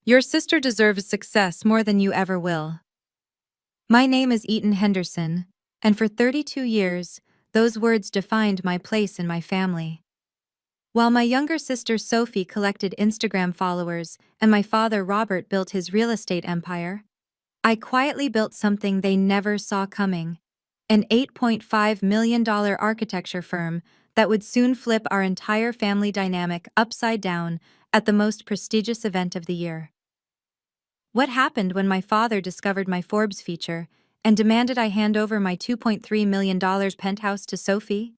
Your sister deserves success more than you ever will. My name is Eaton Henderson, and for 32 years, those words defined my place in my family. While my younger sister Sophie collected Instagram followers and my father Robert built his real estate empire, I quietly built something they never saw coming, an $8.5 million architecture firm that would soon flip our entire family dynamic upside down at the most prestigious event of the year. What happened when my father discovered my Forbes feature and demanded I hand over my $2.3 million penthouse to Sophie?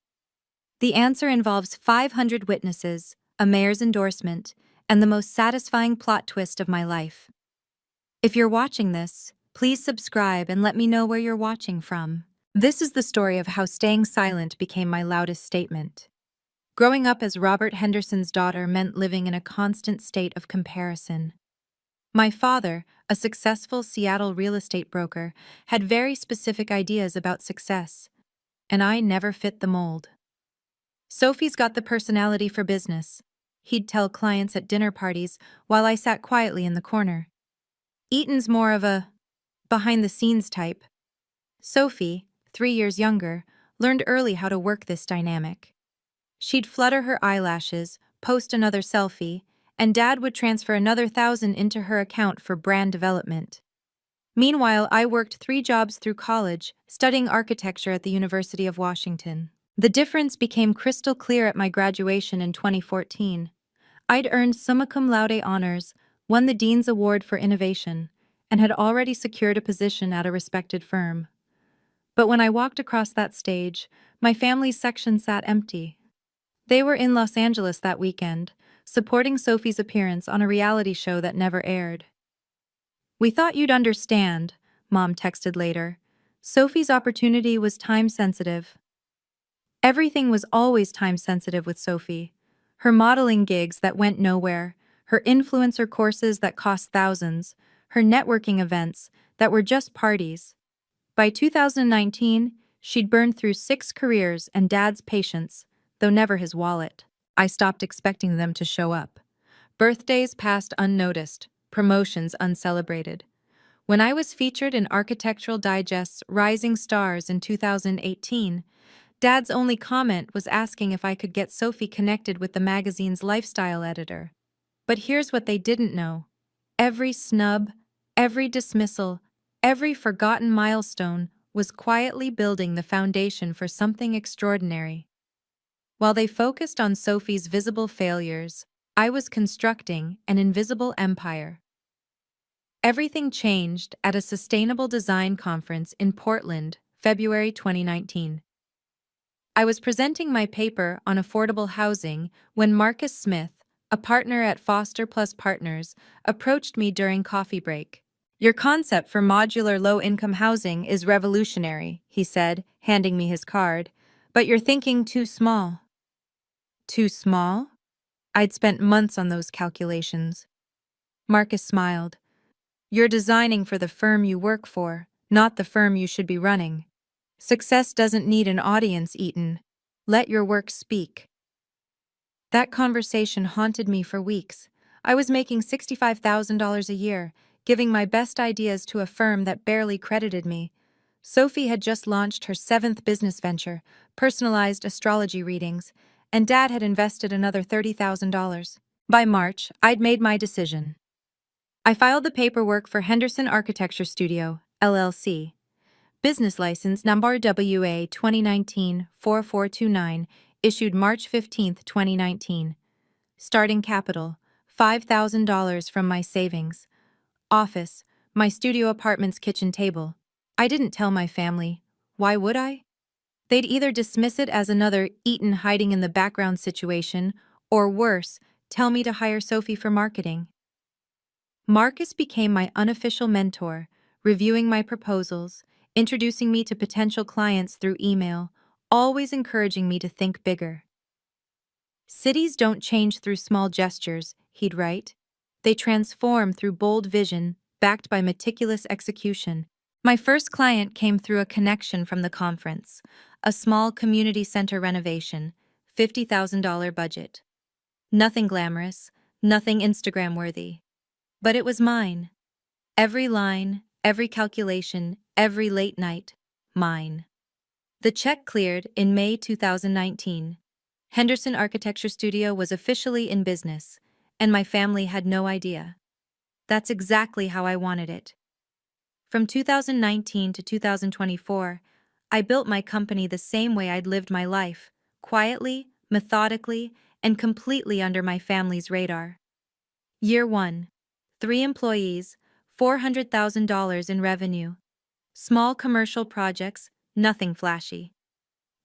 The answer involves 500 witnesses, a mayor's endorsement, and the most satisfying plot twist of my life. If you're watching this, please subscribe and let me know where you're watching from. This is the story of how staying silent became my loudest statement. Growing up as Robert Henderson's daughter meant living in a constant state of comparison. My father, a successful Seattle real estate broker, had very specific ideas about success, and I never fit the mold. Sophie's got the personality for business, he'd tell clients at dinner parties while I sat quietly in the corner. Eaton's more of a behind-the-scenes type. Sophie, 3 years younger, learned early how to work this dynamic. She'd flutter her eyelashes, post another selfie, and Dad would transfer another 1,000 into her account for brand development. Meanwhile, I worked 3 jobs through college, studying architecture at the University of Washington. The difference became crystal clear at my graduation in 2014. I'd earned summa cum laude honors, won the Dean's Award for Innovation, and had already secured a position at a respected firm. But when I walked across that stage, my family's section sat empty. They were in Los Angeles that weekend, supporting Sophie's appearance on a reality show that never aired. "We thought you'd understand," Mom texted later. Sophie's opportunity was time-sensitive. Everything was always time-sensitive with Sophie. Her modeling gigs that went nowhere, her influencer courses that cost thousands, her networking events that were just parties. By 2019, she'd burned through 6 careers and Dad's patience, though never his wallet. I stopped expecting them to show up. Birthdays passed unnoticed, promotions uncelebrated. When I was featured in Architectural Digest's Rising Stars in 2018, Dad's only comment was asking if I could get Sophie connected with the magazine's lifestyle editor. But here's what they didn't know. Every snub, every dismissal, every forgotten milestone was quietly building the foundation for something extraordinary. While they focused on Sophie's visible failures, I was constructing an invisible empire. Everything changed at a sustainable design conference in Portland, February 2019. I was presenting my paper on affordable housing when Marcus Smith, a partner at Foster Plus Partners, approached me during coffee break. "Your concept for modular low-income housing is revolutionary," he said, handing me his card, "but you're thinking too small." Too small? I'd spent months on those calculations. Marcus smiled. "You're designing for the firm you work for, not the firm you should be running. Success doesn't need an audience, Eaton. Let your work speak." That conversation haunted me for weeks. I was making $65,000 a year, giving my best ideas to a firm that barely credited me. Sophie had just launched her 7th business venture, personalized astrology readings, and Dad had invested another $30,000. By March, I'd made my decision. I filed the paperwork for Henderson Architecture Studio, LLC. Business license number WA 2019-4429, issued March 15, 2019. Starting capital, $5,000 from my savings. Office, my studio apartment's kitchen table. I didn't tell my family. Why would I? They'd either dismiss it as another Eaton hiding in the background situation, or worse, tell me to hire Sophie for marketing. Marcus became my unofficial mentor, reviewing my proposals, introducing me to potential clients through email, always encouraging me to think bigger. "Cities don't change through small gestures," he'd write. "They transform through bold vision, backed by meticulous execution." My first client came through a connection from the conference, a small community center renovation, $50,000 budget. Nothing glamorous, nothing Instagram-worthy. But it was mine. Every line, every calculation, every late night, mine. The check cleared in May 2019. Henderson Architecture Studio was officially in business, and my family had no idea. That's exactly how I wanted it. From 2019 to 2024, I built my company the same way I'd lived my life, quietly, methodically, and completely under my family's radar. Year 1. 3 employees, $400,000 in revenue. Small commercial projects, nothing flashy.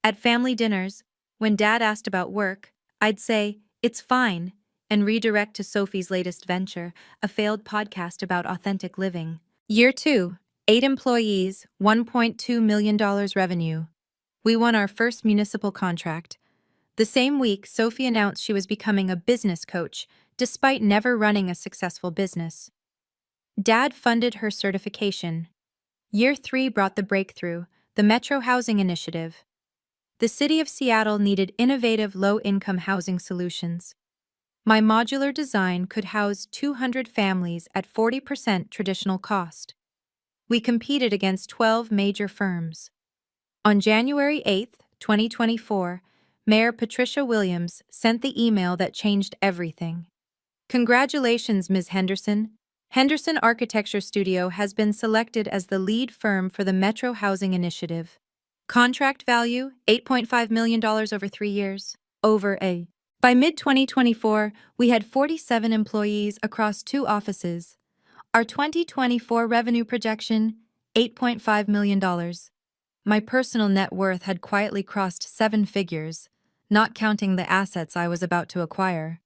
At family dinners, when Dad asked about work, I'd say, "It's fine," and redirect to Sophie's latest venture, a failed podcast about authentic living. Year 2, 8 employees, $1.2 million revenue. We won our first municipal contract. The same week, Sophie announced she was becoming a business coach, despite never running a successful business. Dad funded her certification. Year 3 brought the breakthrough, the Metro Housing Initiative. The city of Seattle needed innovative low-income housing solutions. My modular design could house 200 families at 40% traditional cost. We competed against 12 major firms. On January 8, 2024, Mayor Patricia Williams sent the email that changed everything. Congratulations, Ms. Henderson. Henderson Architecture Studio has been selected as the lead firm for the Metro Housing Initiative. Contract value, $8.5 million over 3 years. By mid-2024, we had 47 employees across 2 offices. Our 2024 revenue projection, $8.5 million. My personal net worth had quietly crossed 7 figures, not counting the assets I was about to acquire.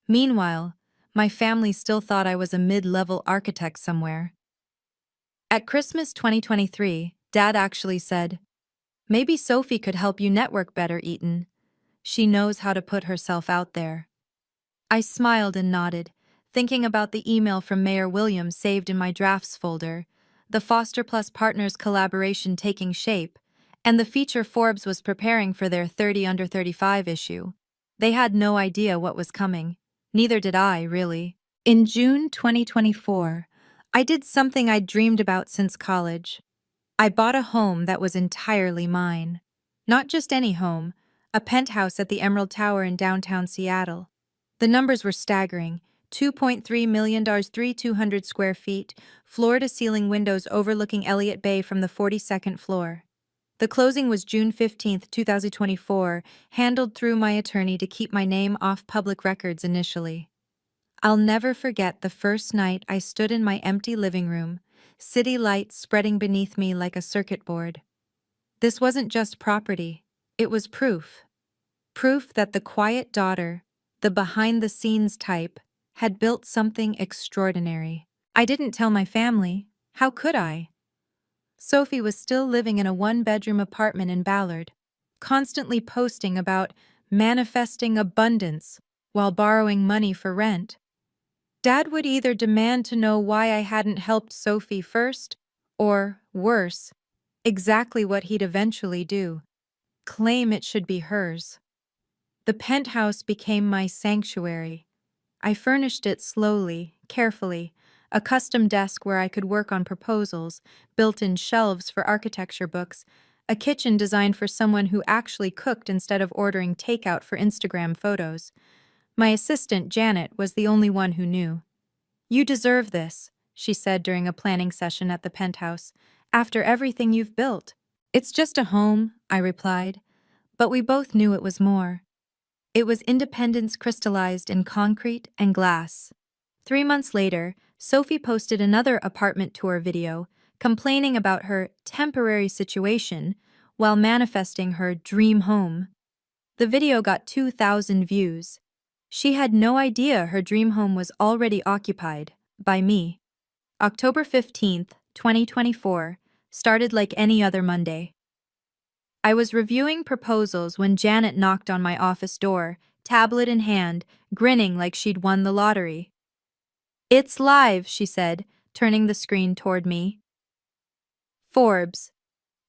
Meanwhile, my family still thought I was a mid-level architect somewhere. At Christmas 2023, Dad actually said, "Maybe Sophie could help you network better, Eaton. She knows how to put herself out there." I smiled and nodded, thinking about the email from Mayor Williams saved in my drafts folder, the Foster Plus Partners collaboration taking shape, and the feature Forbes was preparing for their 30 Under 35 issue. They had no idea what was coming. Neither did I, really. In June 2024, I did something I'd dreamed about since college. I bought a home that was entirely mine. Not just any home, a penthouse at the Emerald Tower in downtown Seattle. The numbers were staggering. $2.3 million, 3,200 square feet, floor-to-ceiling windows overlooking Elliott Bay from the 42nd floor. The closing was June 15, 2024, handled through my attorney to keep my name off public records initially. I'll never forget the first night I stood in my empty living room, city lights spreading beneath me like a circuit board. This wasn't just property, it was proof. Proof that the quiet daughter, the behind-the-scenes type, had built something extraordinary. I didn't tell my family. How could I? Sophie was still living in a one-bedroom apartment in Ballard, constantly posting about manifesting abundance while borrowing money for rent. Dad would either demand to know why I hadn't helped Sophie first, or, worse, exactly what he'd eventually do, claim it should be hers. The penthouse became my sanctuary. I furnished it slowly, carefully, a custom desk where I could work on proposals, built-in shelves for architecture books, a kitchen designed for someone who actually cooked instead of ordering takeout for Instagram photos. My assistant, Janet, was the only one who knew. "You deserve this," she said during a planning session at the penthouse, "after everything you've built." "It's just a home," I replied, but we both knew it was more. It was independence crystallized in concrete and glass. 3 months later, Sophie posted another apartment tour video, complaining about her temporary situation while manifesting her dream home. The video got 2,000 views. She had no idea her dream home was already occupied by me. October 15th, 2024, started like any other Monday. I was reviewing proposals when Janet knocked on my office door, tablet in hand, grinning like she'd won the lottery. "It's live," she said, turning the screen toward me. Forbes,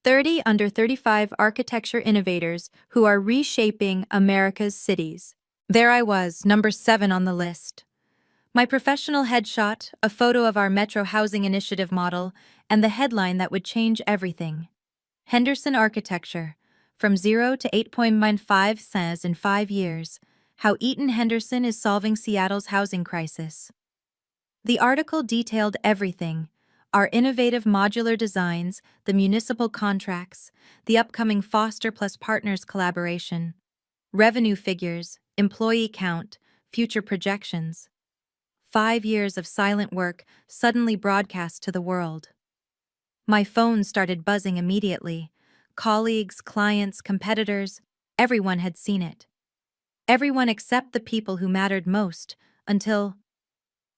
30 Under 35 architecture innovators who are reshaping America's cities. There I was, number 7 on the list. My professional headshot, a photo of our Metro Housing Initiative model, and the headline that would change everything. Henderson Architecture, from 0 to 8.95 cents in 5 years, how Eaton Henderson is solving Seattle's housing crisis. The article detailed everything: our innovative modular designs, the municipal contracts, the upcoming Foster plus Partners collaboration, revenue figures, employee count, future projections. 5 years of silent work suddenly broadcast to the world. My phone started buzzing immediately. Colleagues, clients, competitors, everyone had seen it. Everyone except the people who mattered most, until—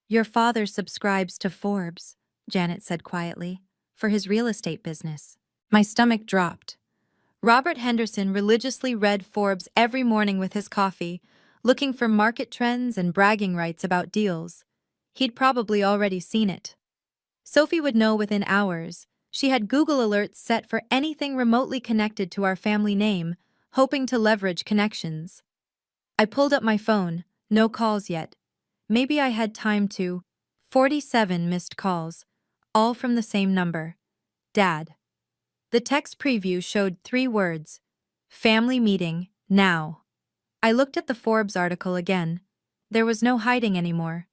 "Your father subscribes to Forbes," Janet said quietly, "for his real estate business." My stomach dropped. Robert Henderson religiously read Forbes every morning with his coffee, looking for market trends and bragging rights about deals. He'd probably already seen it. Sophie would know within hours. She had Google alerts set for anything remotely connected to our family name, hoping to leverage connections. I pulled up my phone, no calls yet. Maybe I had time to— 47 missed calls, all from the same number. Dad. The text preview showed 3 words: family meeting, now. I looked at the Forbes article again. There was no hiding anymore.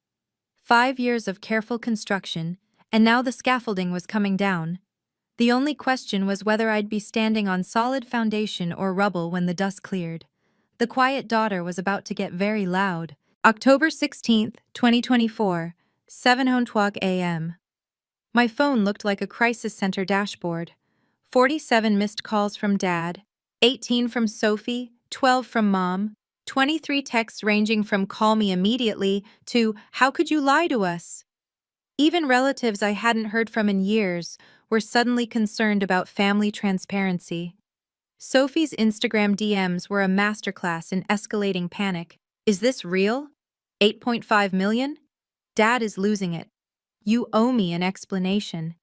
5 years of careful construction, and now the scaffolding was coming down. The only question was whether I'd be standing on solid foundation or rubble when the dust cleared. The quiet daughter was about to get very loud. October 16th, 2024, 7:20 a.m. My phone looked like a crisis center dashboard. 47 missed calls from Dad, 18 from Sophie, 12 from Mom, 23 texts ranging from "call me immediately" to "how could you lie to us?" Even relatives I hadn't heard from in years were suddenly concerned about family transparency. Sophie's Instagram DMs were a masterclass in escalating panic. "Is this real? 8.5 million? Dad is losing it. You owe me an explanation.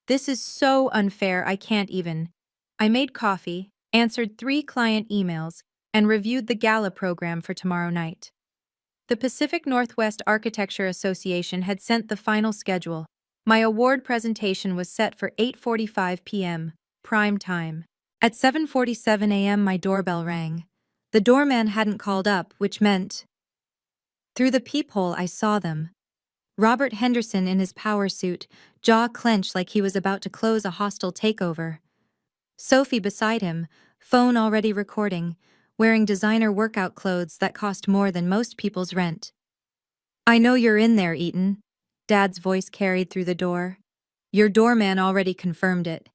This is so unfair I can't even." I made coffee, answered 3 client emails, and reviewed the gala program for tomorrow night. The Pacific Northwest Architecture Association had sent the final schedule. My award presentation was set for 8:45 p.m., prime time. At 7:47 a.m. my doorbell rang. The doorman hadn't called up, which meant— Through the peephole I saw them. Robert Henderson in his power suit, jaw clenched like he was about to close a hostile takeover. Sophie beside him, phone already recording, wearing designer workout clothes that cost more than most people's rent. "I know you're in there, Eaton," Dad's voice carried through the door. "Your doorman already confirmed it."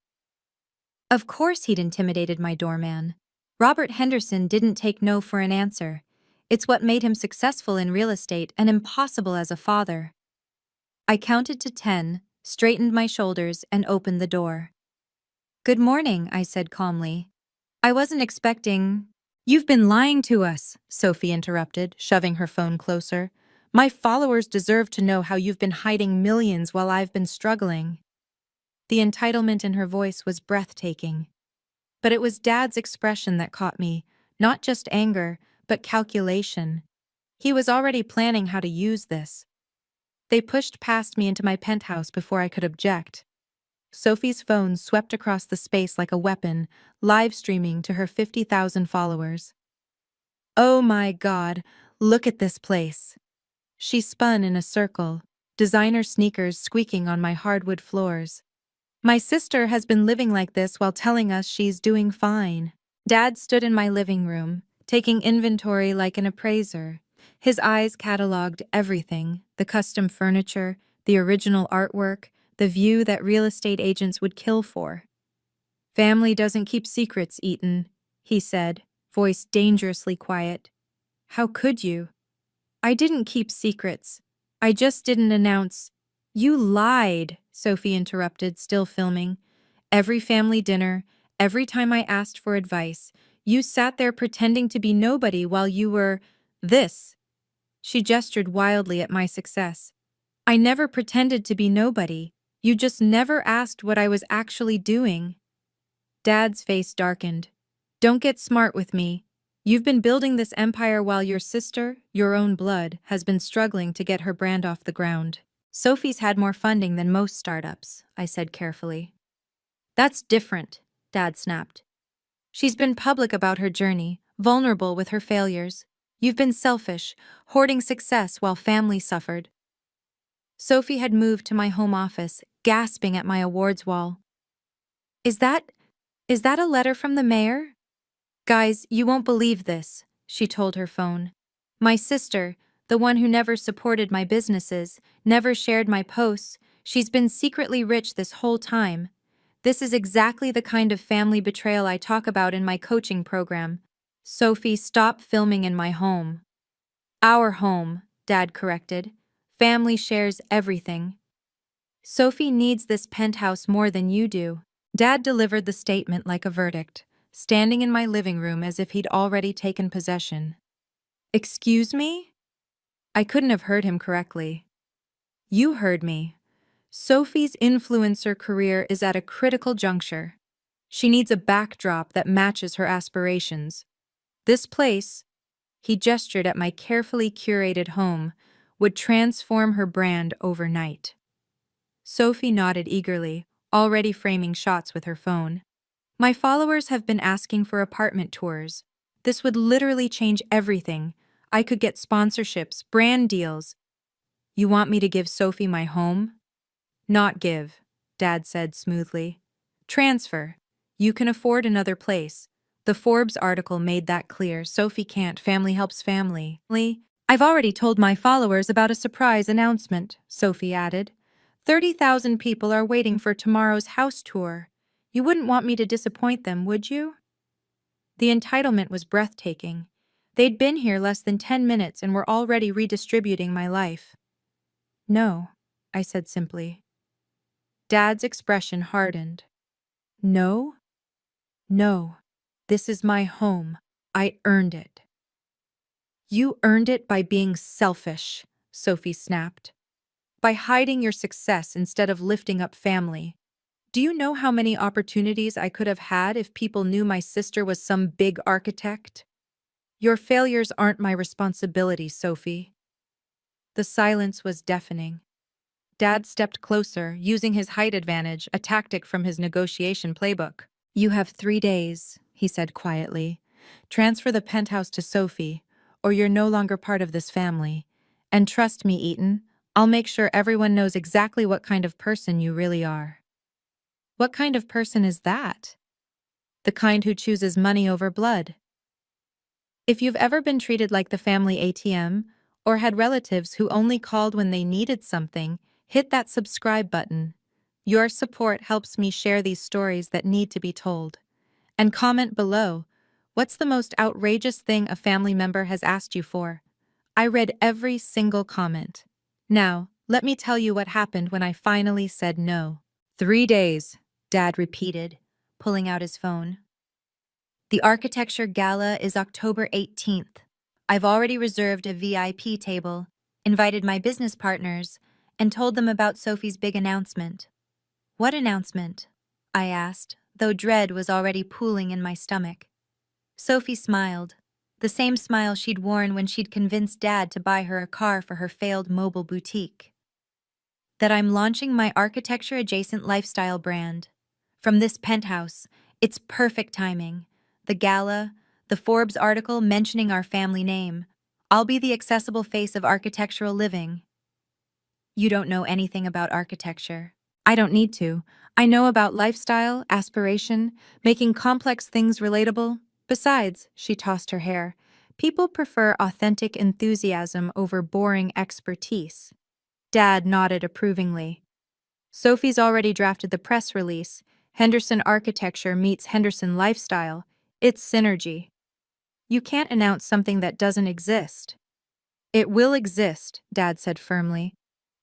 Of course he'd intimidated my doorman. Robert Henderson didn't take no for an answer. It's what made him successful in real estate and impossible as a father. I counted to 10, straightened my shoulders, and opened the door. "Good morning," I said calmly. "I wasn't expecting—" "You've been lying to us," Sophie interrupted, shoving her phone closer. "My followers deserve to know how you've been hiding millions while I've been struggling." The entitlement in her voice was breathtaking. But it was Dad's expression that caught me, not just anger, but calculation. He was already planning how to use this. They pushed past me into my penthouse before I could object. Sophie's phone swept across the space like a weapon, live streaming to her 50,000 followers. "Oh my God, look at this place." She spun in a circle, designer sneakers squeaking on my hardwood floors. "My sister has been living like this while telling us she's doing fine." Dad stood in my living room, taking inventory like an appraiser. His eyes cataloged everything: the custom furniture, the original artwork, the view that real estate agents would kill for. "Family doesn't keep secrets, Eaton," he said, voice dangerously quiet. "How could you?" "I didn't keep secrets. I just didn't announce—" "You lied," Sophie interrupted, still filming. "Every family dinner, every time I asked for advice, you sat there pretending to be nobody while you were— this." She gestured wildly at my success. "I never pretended to be nobody. You just never asked what I was actually doing." Dad's face darkened. "Don't get smart with me." You've been building this empire while your sister, your own blood, has been struggling to get her brand off the ground. Sophie's had more funding than most startups, I said carefully. That's different, Dad snapped. She's been public about her journey, vulnerable with her failures. You've been selfish, hoarding success while family suffered. Sophie had moved to my home office, gasping at my awards wall. Is that a letter from the mayor? Guys, you won't believe this, she told her phone. My sister, the one who never supported my businesses, never shared my posts, she's been secretly rich this whole time. This is exactly the kind of family betrayal I talk about in my coaching program. Sophie, stop filming in my home. Our home, Dad corrected. Family shares everything. Sophie needs this penthouse more than you do. Dad delivered the statement like a verdict, standing in my living room as if he'd already taken possession. Excuse me? I couldn't have heard him correctly. You heard me. Sophie's influencer career is at a critical juncture. She needs a backdrop that matches her aspirations. This place, he gestured at my carefully curated home, would transform her brand overnight. Sophie nodded eagerly, already framing shots with her phone. My followers have been asking for apartment tours. This would literally change everything. I could get sponsorships, brand deals. You want me to give Sophie my home? Not give, Dad said smoothly. Transfer. You can afford another place. The Forbes article made that clear. Sophie can't. Family helps family. I've already told my followers about a surprise announcement, Sophie added. 30,000 people are waiting for tomorrow's house tour. You wouldn't want me to disappoint them, would you? The entitlement was breathtaking. They'd been here less than 10 minutes and were already redistributing my life. No, I said simply. Dad's expression hardened. No? No. This is my home. I earned it. You earned it by being selfish, Sophie snapped. By hiding your success instead of lifting up family. Do you know how many opportunities I could have had if people knew my sister was some big architect? Your failures aren't my responsibility, Sophie. The silence was deafening. Dad stepped closer, using his height advantage, a tactic from his negotiation playbook. You have 3 days, he said quietly. Transfer the penthouse to Sophie, or you're no longer part of this family. And trust me, Eaton, I'll make sure everyone knows exactly what kind of person you really are. What kind of person is that? The kind who chooses money over blood. If you've ever been treated like the family ATM, or had relatives who only called when they needed something, hit that subscribe button. Your support helps me share these stories that need to be told. And comment below, what's the most outrageous thing a family member has asked you for? I read every single comment. Now, let me tell you what happened when I finally said no. 3 days, Dad repeated, pulling out his phone. The architecture gala is October 18th. I've already reserved a VIP table, invited my business partners, and told them about Sophie's big announcement. What announcement? I asked, though dread was already pooling in my stomach. Sophie smiled, the same smile she'd worn when she'd convinced Dad to buy her a car for her failed mobile boutique. That I'm launching my architecture-adjacent lifestyle brand. From this penthouse, it's perfect timing. The gala, the Forbes article mentioning our family name. I'll be the accessible face of architectural living. You don't know anything about architecture. I don't need to. I know about lifestyle, aspiration, making complex things relatable. Besides, she tossed her hair, people prefer authentic enthusiasm over boring expertise. Dad nodded approvingly. Sophie's already drafted the press release. Henderson Architecture meets Henderson Lifestyle. It's synergy. You can't announce something that doesn't exist. It will exist, Dad said firmly.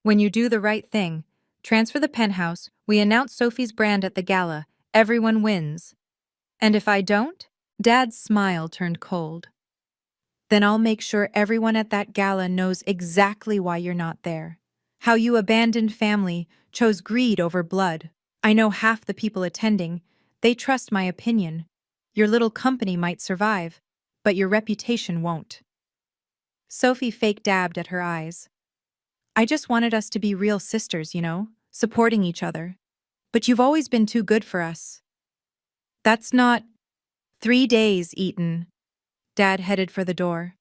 When you do the right thing, transfer the penthouse, we announce Sophie's brand at the gala, everyone wins. And if I don't? Dad's smile turned cold. Then I'll make sure everyone at that gala knows exactly why you're not there. How you abandoned family, chose greed over blood. I know half the people attending. They trust my opinion. Your little company might survive, but your reputation won't. Sophie fake dabbed at her eyes. I just wanted us to be real sisters, supporting each other. But you've always been too good for us. That's not 3 days, Eaton. Dad headed for the door.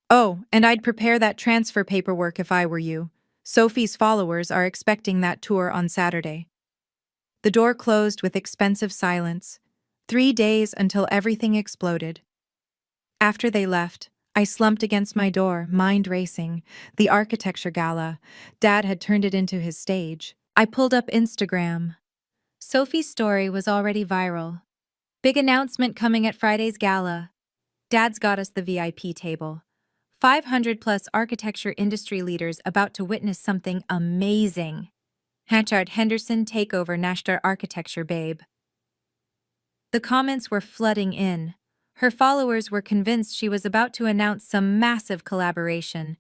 Oh, and I'd prepare that transfer paperwork if I were you. Sophie's followers are expecting that tour on Saturday. The door closed with expensive silence. 3 days until everything exploded. After they left, I slumped against my door, mind racing. The architecture gala. Dad had turned it into his stage. I pulled up Instagram. Sophie's story was already viral. Big announcement coming at Friday's gala. Dad's got us the VIP table. 500+ architecture industry leaders about to witness something amazing. Hatchard Henderson takeover Nashtar architecture babe. The comments were flooding in. Her followers were convinced she was about to announce some massive collaboration.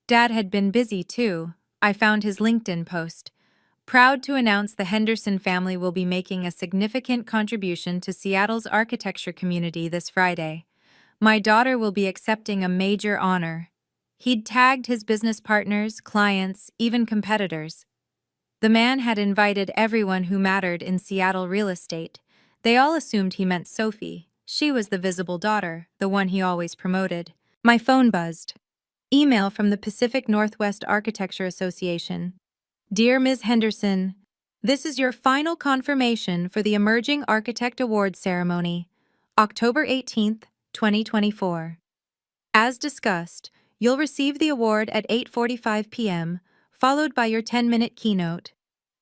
Dad had been busy too. I found his LinkedIn post. Proud to announce the Henderson family will be making a significant contribution to Seattle's architecture community this Friday. My daughter will be accepting a major honor. He'd tagged his business partners, clients, even competitors. The man had invited everyone who mattered in Seattle real estate. They all assumed he meant Sophie. She was the visible daughter, the one he always promoted. My phone buzzed. Email from the Pacific Northwest Architecture Association. Dear Ms. Henderson, this is your final confirmation for the Emerging Architect Awards ceremony, October 18th, 2024. As discussed, you'll receive the award at 8:45 p.m., followed by your 10-minute keynote.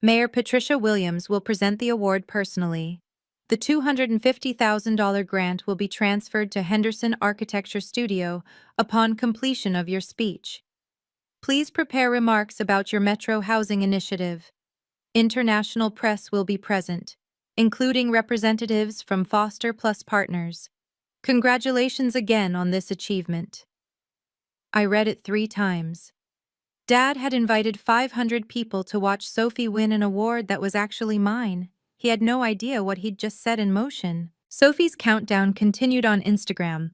Mayor Patricia Williams will present the award personally. The $250,000 grant will be transferred to Henderson Architecture Studio upon completion of your speech. Please prepare remarks about your Metro Housing Initiative. International press will be present, including representatives from Foster Plus Partners. Congratulations again on this achievement. I read it 3 times. Dad had invited 500 people to watch Sophie win an award that was actually mine. He had no idea what he'd just set in motion. Sophie's countdown continued on Instagram.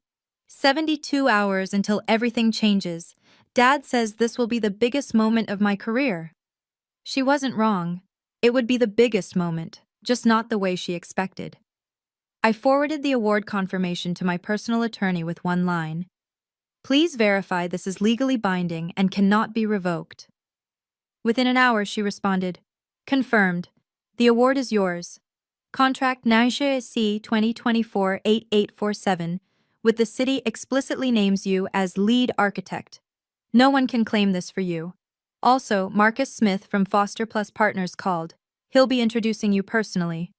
72 hours until everything changes. Dad says this will be the biggest moment of my career. She wasn't wrong. It would be the biggest moment, just not the way she expected. I forwarded the award confirmation to my personal attorney with one line. Please verify this is legally binding and cannot be revoked. Within an hour, she responded, confirmed. The award is yours. Contract NYSHA C 2024-8847 with the city explicitly names you as lead architect. No one can claim this for you. Also, Marcus Smith from Foster Plus Partners called. He'll be introducing you personally.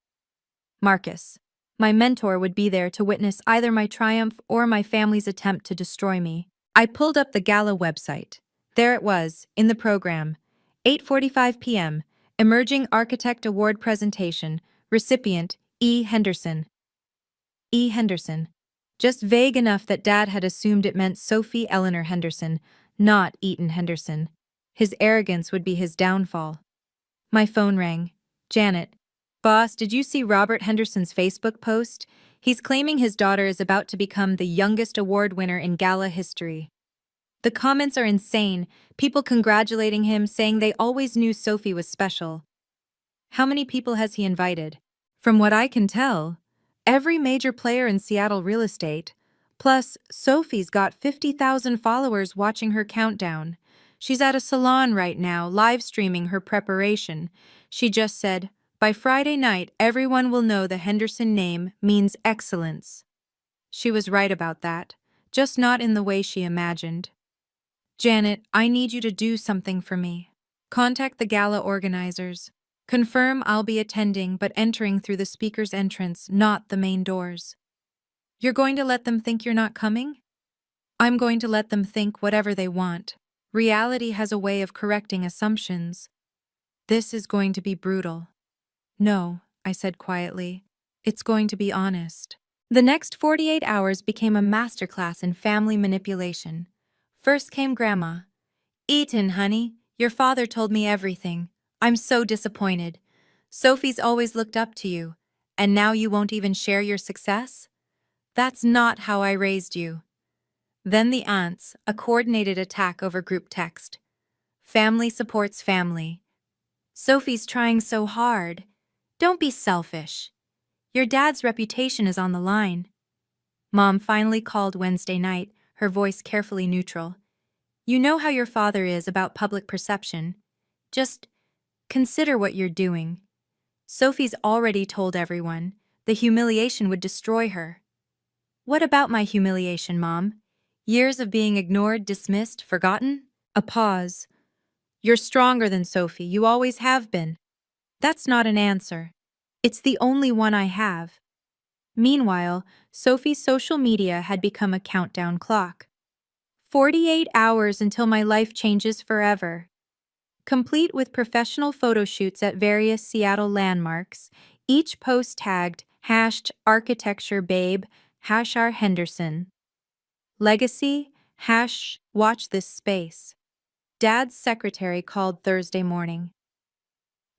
Marcus. My mentor would be there to witness either my triumph or my family's attempt to destroy me. I pulled up the gala website. There it was, in the program. 8:45 p.m., Emerging Architect Award Presentation, recipient, E. Henderson. E. Henderson. Just vague enough that Dad had assumed it meant Sophie Eleanor Henderson, not Eaton Henderson. His arrogance would be his downfall. My phone rang. Janet. Boss, did you see Robert Henderson's Facebook post? He's claiming his daughter is about to become the youngest award winner in gala history. The comments are insane, people congratulating him, saying they always knew Sophie was special. How many people has he invited? From what I can tell, every major player in Seattle real estate. Plus, Sophie's got 50,000 followers watching her countdown. She's at a salon right now, live streaming her preparation. She just said, by Friday night, everyone will know the Henderson name means excellence. She was right about that, just not in the way she imagined. Janet, I need you to do something for me. Contact the gala organizers. Confirm I'll be attending but entering through the speaker's entrance, not the main doors. You're going to let them think you're not coming? I'm going to let them think whatever they want. Reality has a way of correcting assumptions. This is going to be brutal. No, I said quietly. It's going to be honest. The next 48 hours became a masterclass in family manipulation. First came Grandma. Eaton, honey, your father told me everything. I'm so disappointed. Sophie's always looked up to you, and now you won't even share your success? That's not how I raised you. Then the aunts, a coordinated attack over group text. Family supports family. Sophie's trying so hard. Don't be selfish. Your dad's reputation is on the line. Mom finally called Wednesday night, her voice carefully neutral. You know how your father is about public perception. Just consider what you're doing. Sophie's already told everyone. The humiliation would destroy her. What about my humiliation, Mom? Years of being ignored, dismissed, forgotten? A pause. You're stronger than Sophie, you always have been. That's not an answer. It's the only one I have. Meanwhile, Sophie's social media had become a countdown clock. 48 hours until my life changes forever. Complete with professional photo shoots at various Seattle landmarks, each post tagged #architecturebabe, #Henderson. Legacy, #watch this space. Dad's secretary called Thursday morning.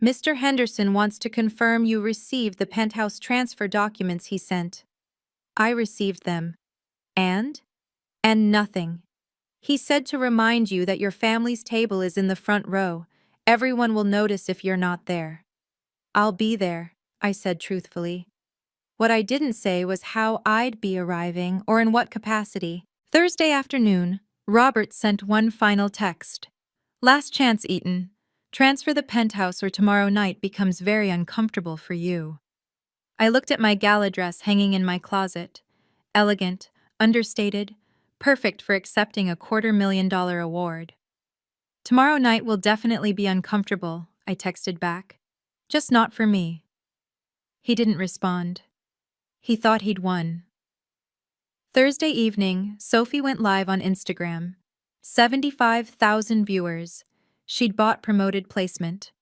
Mr. Henderson wants to confirm you received the Penthouse transfer documents he sent. I received them. And? And nothing. He said to remind you that your family's table is in the front row. Everyone will notice if you're not there. I'll be there, I said truthfully. What I didn't say was how I'd be arriving or in what capacity. Thursday afternoon, Robert sent one final text. Last chance, Eaton. Transfer the penthouse or tomorrow night becomes very uncomfortable for you. I looked at my gala dress hanging in my closet. Elegant, understated, perfect for accepting a $250,000 award. Tomorrow night will definitely be uncomfortable, I texted back. Just not for me. He didn't respond. He thought he'd won. Thursday evening, Sophie went live on Instagram. 75,000 viewers. She'd bought promoted placement.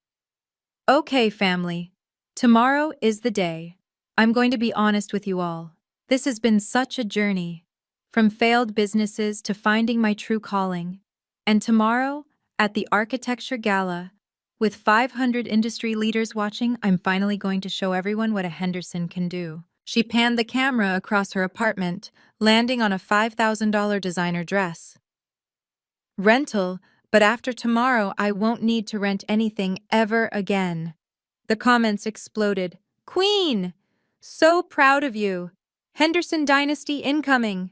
Okay, family. Tomorrow is the day. I'm going to be honest with you all. This has been such a journey. From failed businesses to finding my true calling. And tomorrow, at the Architecture Gala, with 500 industry leaders watching, I'm finally going to show everyone what a Henderson can do. She panned the camera across her apartment, landing on a $5,000 designer dress. Rental, but after tomorrow I won't need to rent anything ever again. The comments exploded. Queen! So proud of you! Henderson Dynasty incoming!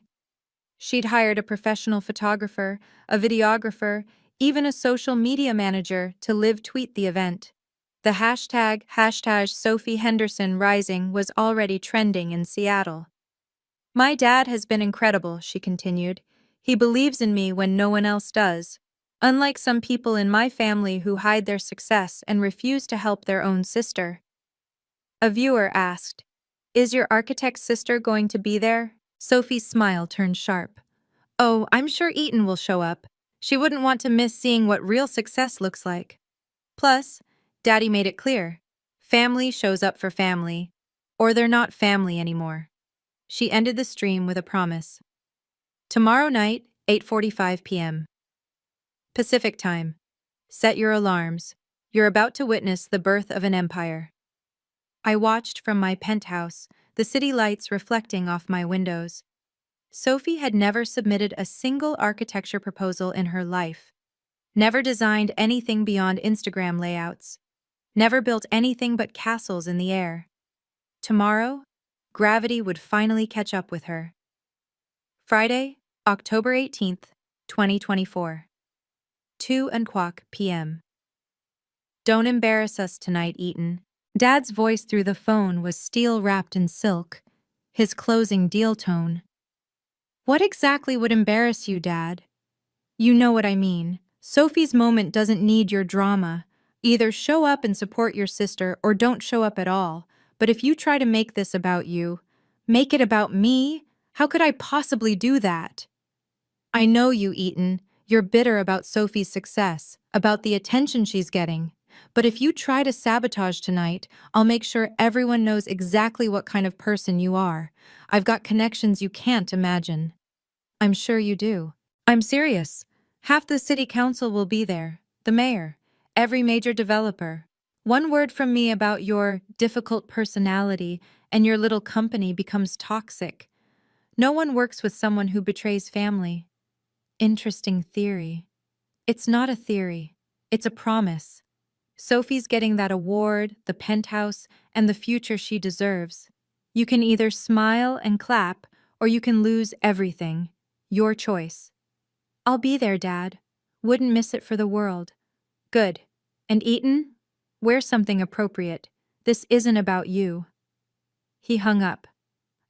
She'd hired a professional photographer, a videographer, even a social media manager to live tweet the event. The #, Sophie Henderson Rising was already trending in Seattle. My dad has been incredible, she continued. He believes in me when no one else does. Unlike some people in my family who hide their success and refuse to help their own sister. A viewer asked, Is your architect's sister going to be there? Sophie's smile turned sharp. Oh, I'm sure Eaton will show up. She wouldn't want to miss seeing what real success looks like. Plus, Daddy made it clear. Family shows up for family, or they're not family anymore. She ended the stream with a promise. Tomorrow night, 8:45 p.m. Pacific Time. Set your alarms. You're about to witness the birth of an empire. I watched from my penthouse, the city lights reflecting off my windows. Sophie had never submitted a single architecture proposal in her life. Never designed anything beyond Instagram layouts. Never built anything but castles in the air. Tomorrow, gravity would finally catch up with her. Friday, October 18th, 2024. 2:00 p.m. Don't embarrass us tonight, Eaton. Dad's voice through the phone was steel-wrapped in silk, his closing deal tone. What exactly would embarrass you, Dad? You know what I mean. Sophie's moment doesn't need your drama. Either show up and support your sister or don't show up at all. But if you try to make this about you, make it about me, how could I possibly do that? I know you, Eaton. You're bitter about Sophie's success, about the attention she's getting. But if you try to sabotage tonight, I'll make sure everyone knows exactly what kind of person you are. I've got connections you can't imagine. I'm sure you do. I'm serious. Half the city council will be there, the mayor, every major developer. One word from me about your difficult personality and your little company becomes toxic. No one works with someone who betrays family. Interesting theory. It's not a theory. It's a promise. Sophie's getting that award, the penthouse, and the future she deserves. You can either smile and clap, or you can lose everything. Your choice. I'll be there, Dad. Wouldn't miss it for the world. Good. And Eaton? Wear something appropriate. This isn't about you. He hung up.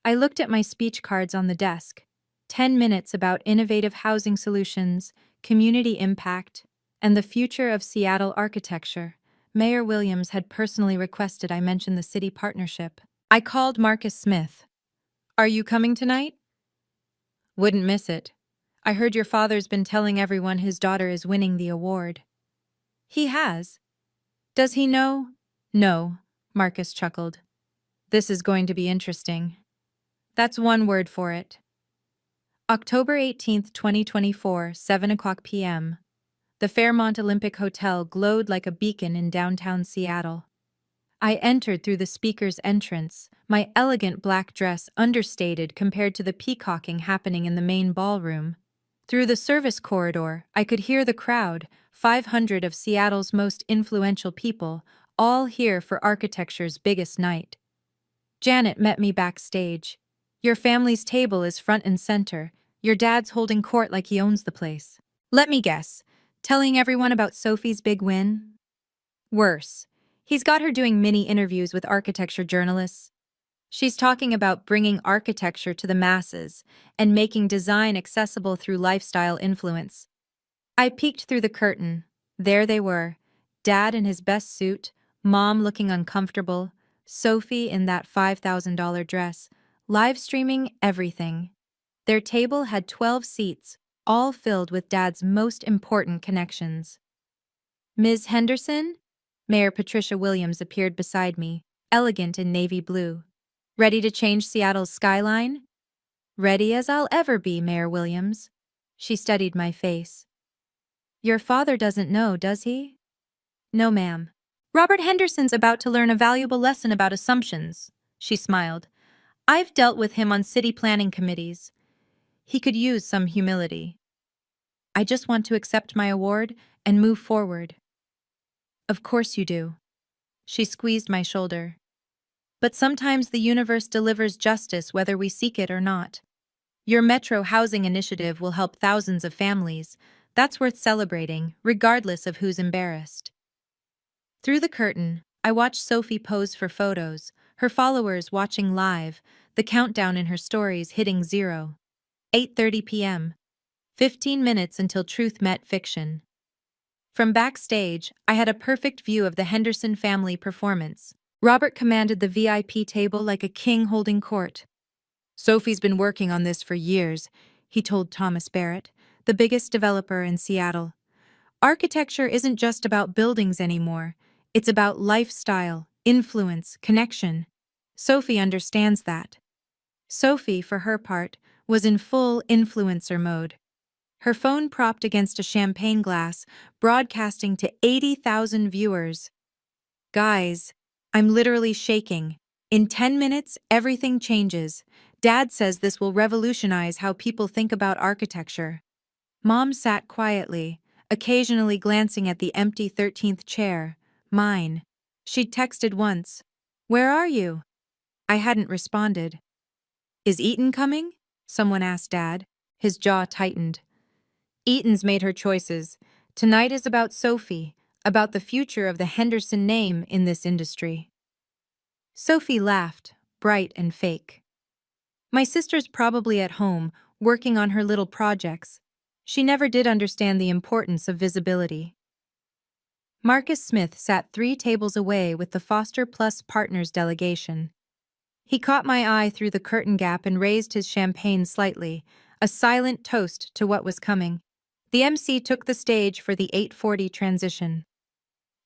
I looked at my speech cards on the desk. 10 minutes about innovative housing solutions, community impact, and the future of Seattle architecture. Mayor Williams had personally requested I mention the city partnership. I called Marcus Smith. Are you coming tonight? Wouldn't miss it. I heard your father's been telling everyone his daughter is winning the award. He has. Does he know? No, Marcus chuckled. This is going to be interesting. That's one word for it. October 18th, 2024, 7 p.m. The Fairmont Olympic Hotel glowed like a beacon in downtown Seattle. I entered through the speaker's entrance, my elegant black dress understated compared to the peacocking happening in the main ballroom. Through the service corridor, I could hear the crowd, 500 of Seattle's most influential people, all here for architecture's biggest night. Janet met me backstage. Your family's table is front and center. Your dad's holding court like he owns the place. Let me guess. Telling everyone about Sophie's big win? Worse. He's got her doing mini interviews with architecture journalists. She's talking about bringing architecture to the masses and making design accessible through lifestyle influence. I peeked through the curtain. There they were. Dad in his best suit, Mom looking uncomfortable, Sophie in that $5,000 dress, live streaming everything. Their table had 12 seats, all filled with Dad's most important connections. Ms. Henderson? Mayor Patricia Williams appeared beside me, elegant in navy blue. Ready to change Seattle's skyline? Ready as I'll ever be, Mayor Williams. She studied my face. Your father doesn't know, does he? No, ma'am. Robert Henderson's about to learn a valuable lesson about assumptions, she smiled. I've dealt with him on city planning committees. He could use some humility. I just want to accept my award and move forward. Of course you do. She squeezed my shoulder. But sometimes the universe delivers justice whether we seek it or not. Your Metro housing initiative will help thousands of families. That's worth celebrating, regardless of who's embarrassed. Through the curtain, I watched Sophie pose for photos, her followers watching live, the countdown in her stories hitting 0. 8:30 p.m. 15 minutes until truth met fiction. From backstage, I had a perfect view of the Henderson family performance. Robert commanded the VIP table like a king holding court. Sophie's been working on this for years, he told Thomas Barrett, the biggest developer in Seattle. Architecture isn't just about buildings anymore. It's about lifestyle, influence, connection. Sophie understands that. Sophie, for her part, was in full influencer mode. Her phone propped against a champagne glass, broadcasting to 80,000 viewers. Guys, I'm literally shaking. In 10 minutes, everything changes. Dad says this will revolutionize how people think about architecture. Mom sat quietly, occasionally glancing at the empty 13th chair, mine. She'd texted once. Where are you? I hadn't responded. Is Eaton coming? Someone asked Dad. His jaw tightened. Eaton's made her choices. Tonight is about Sophie, about the future of the Henderson name in this industry. Sophie laughed, bright and fake. My sister's probably at home, working on her little projects. She never did understand the importance of visibility. Marcus Smith sat 3 tables away with the Foster Plus Partners delegation. He caught my eye through the curtain gap and raised his champagne slightly, a silent toast to what was coming. The MC took the stage for the 8:40 transition.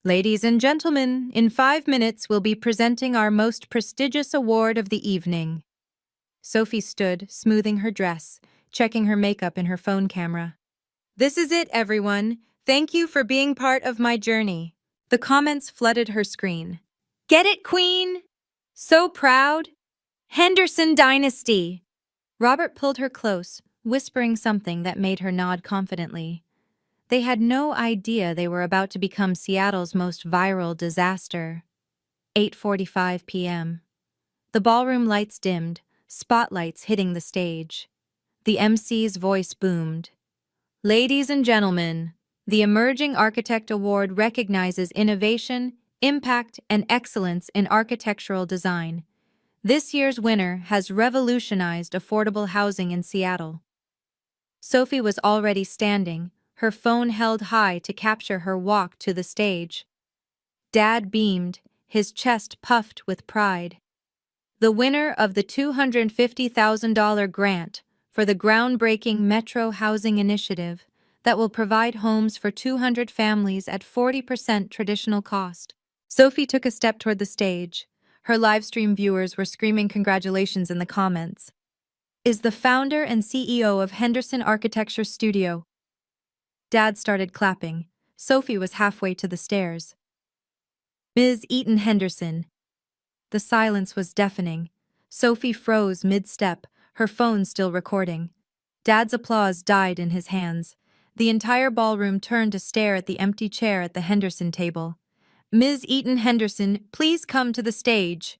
Ladies and gentlemen, in 5 minutes we'll be presenting our most prestigious award of the evening. Sophie stood, smoothing her dress, checking her makeup in her phone camera. This is it, everyone. Thank you for being part of my journey. The comments flooded her screen. Get it, Queen? So proud? Henderson Dynasty. Robert pulled her close, whispering something that made her nod confidently. They had no idea they were about to become Seattle's most viral disaster. 8:45 p.m. The ballroom lights dimmed, spotlights hitting the stage. The MC's voice boomed. Ladies and gentlemen, the Emerging Architect Award recognizes innovation, impact, and excellence in architectural design. This year's winner has revolutionized affordable housing in Seattle. Sophie was already standing, her phone held high to capture her walk to the stage. Dad beamed, his chest puffed with pride. The winner of the $250,000 grant for the groundbreaking Metro Housing Initiative that will provide homes for 200 families at 40% traditional cost. Sophie took a step toward the stage. Her livestream viewers were screaming congratulations in the comments. Is the founder and CEO of Henderson Architecture Studio. Dad started clapping. Sophie was halfway to the stairs. Ms. Eaton Henderson. The silence was deafening. Sophie froze mid-step, her phone still recording. Dad's applause died in his hands. The entire ballroom turned to stare at the empty chair at the Henderson table. Ms. Eaton Henderson, please come to the stage.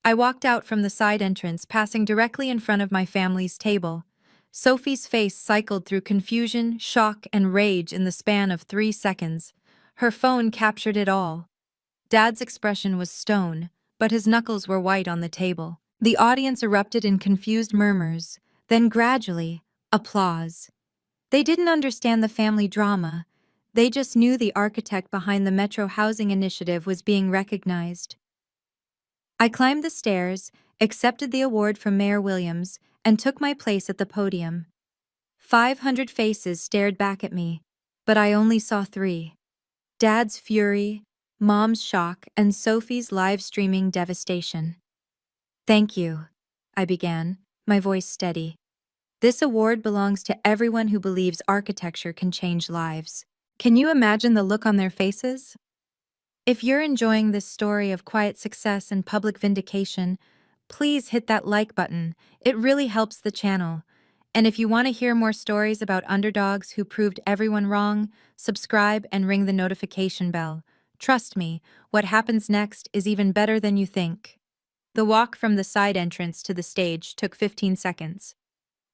I walked out from the side entrance, passing directly in front of my family's table. Sophie's face cycled through confusion, shock, and rage in the span of 3 seconds. Her phone captured it all. Dad's expression was stone, but his knuckles were white on the table. The audience erupted in confused murmurs, then gradually, applause. They didn't understand the family drama. They just knew the architect behind the Metro Housing Initiative was being recognized. I climbed the stairs, accepted the award from Mayor Williams, and took my place at the podium. 500 faces stared back at me, but I only saw 3. Dad's fury, Mom's shock, and Sophie's live-streaming devastation. Thank you, I began, my voice steady. This award belongs to everyone who believes architecture can change lives. Can you imagine the look on their faces? If you're enjoying this story of quiet success and public vindication, please hit that like button. It really helps the channel. And if you want to hear more stories about underdogs who proved everyone wrong, subscribe and ring the notification bell. Trust me, what happens next is even better than you think. The walk from the side entrance to the stage took 15 seconds.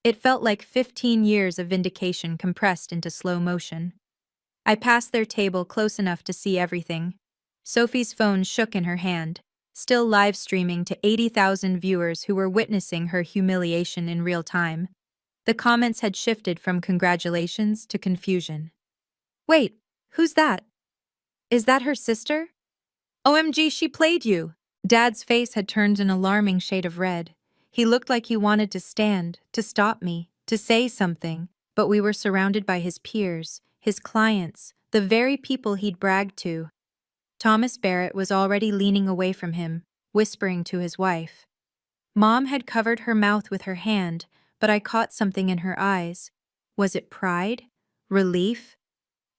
It felt like 15 years of vindication compressed into slow motion. I passed their table close enough to see everything. Sophie's phone shook in her hand, still live streaming to 80,000 viewers who were witnessing her humiliation in real time. The comments had shifted from congratulations to confusion. Wait, who's that? Is that her sister? OMG, she played you! Dad's face had turned an alarming shade of red. He looked like he wanted to stand, to stop me, to say something, but we were surrounded by his peers, his clients, the very people he'd bragged to. Thomas Barrett was already leaning away from him, whispering to his wife. Mom had covered her mouth with her hand, but I caught something in her eyes. Was it pride? Relief?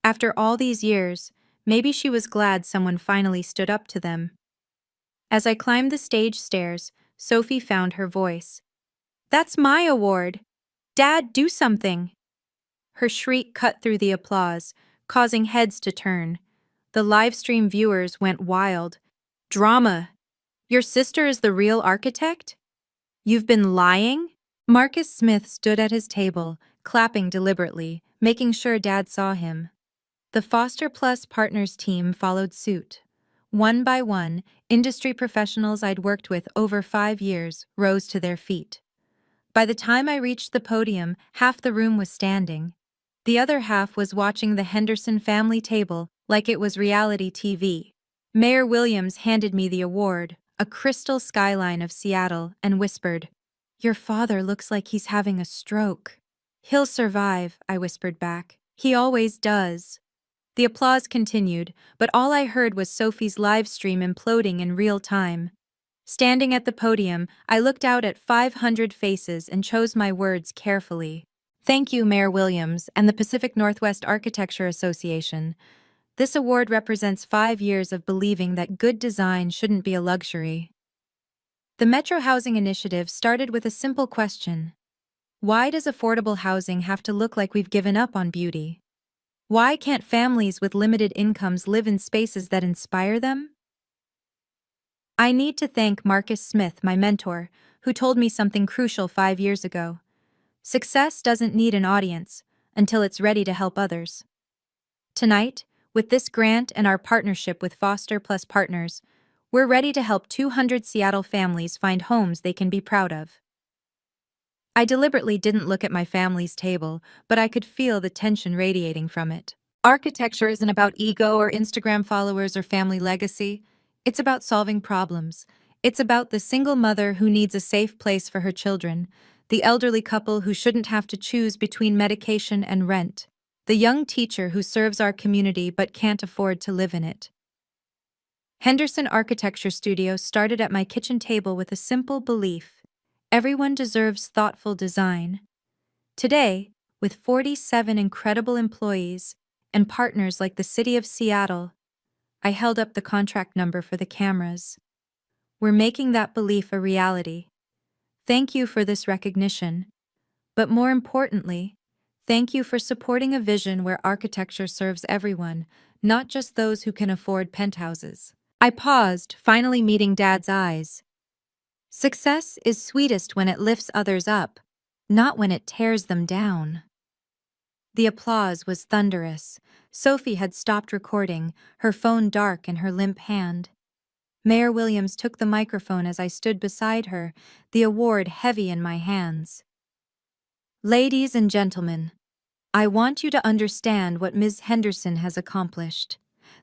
After all these years, maybe she was glad someone finally stood up to them. As I climbed the stage stairs, Sophie found her voice. That's my award! Dad, do something! Her shriek cut through the applause, causing heads to turn. The livestream viewers went wild. Drama! Your sister is the real architect? You've been lying? Marcus Smith stood at his table, clapping deliberately, making sure Dad saw him. The Foster Plus Partners team followed suit. One by one, industry professionals I'd worked with over 5 years rose to their feet. By the time I reached the podium, half the room was standing. The other half was watching the Henderson family table like it was reality TV. Mayor Williams handed me the award, a crystal skyline of Seattle, and whispered, "Your father looks like he's having a stroke." "He'll survive," I whispered back. "He always does." The applause continued, but all I heard was Sophie's live stream imploding in real time. Standing at the podium, I looked out at 500 faces and chose my words carefully. Thank you, Mayor Williams and the Pacific Northwest Architecture Association. This award represents 5 years of believing that good design shouldn't be a luxury. The Metro Housing Initiative started with a simple question. Why does affordable housing have to look like we've given up on beauty? Why can't families with limited incomes live in spaces that inspire them? I need to thank Marcus Smith, my mentor, who told me something crucial 5 years ago. Success doesn't need an audience until it's ready to help others. Tonight, with this grant and our partnership with Foster Plus Partners, we're ready to help 200 Seattle families find homes they can be proud of. I deliberately didn't look at my family's table, but I could feel the tension radiating from it. Architecture isn't about ego or Instagram followers or family legacy. It's about solving problems. It's about the single mother who needs a safe place for her children, the elderly couple who shouldn't have to choose between medication and rent, the young teacher who serves our community but can't afford to live in it. Henderson Architecture Studio started at my kitchen table with a simple belief: everyone deserves thoughtful design. Today, with 47 incredible employees and partners like the City of Seattle, I held up the contract number for the cameras. We're making that belief a reality. Thank you for this recognition. But more importantly, thank you for supporting a vision where architecture serves everyone, not just those who can afford penthouses. I paused, finally meeting Dad's eyes. Success is sweetest when it lifts others up, not when it tears them down. The applause was thunderous. Sophie had stopped recording, her phone dark in her limp hand. Mayor Williams took the microphone as I stood beside her, the award heavy in my hands. Ladies and gentlemen, I want you to understand what Ms. Henderson has accomplished.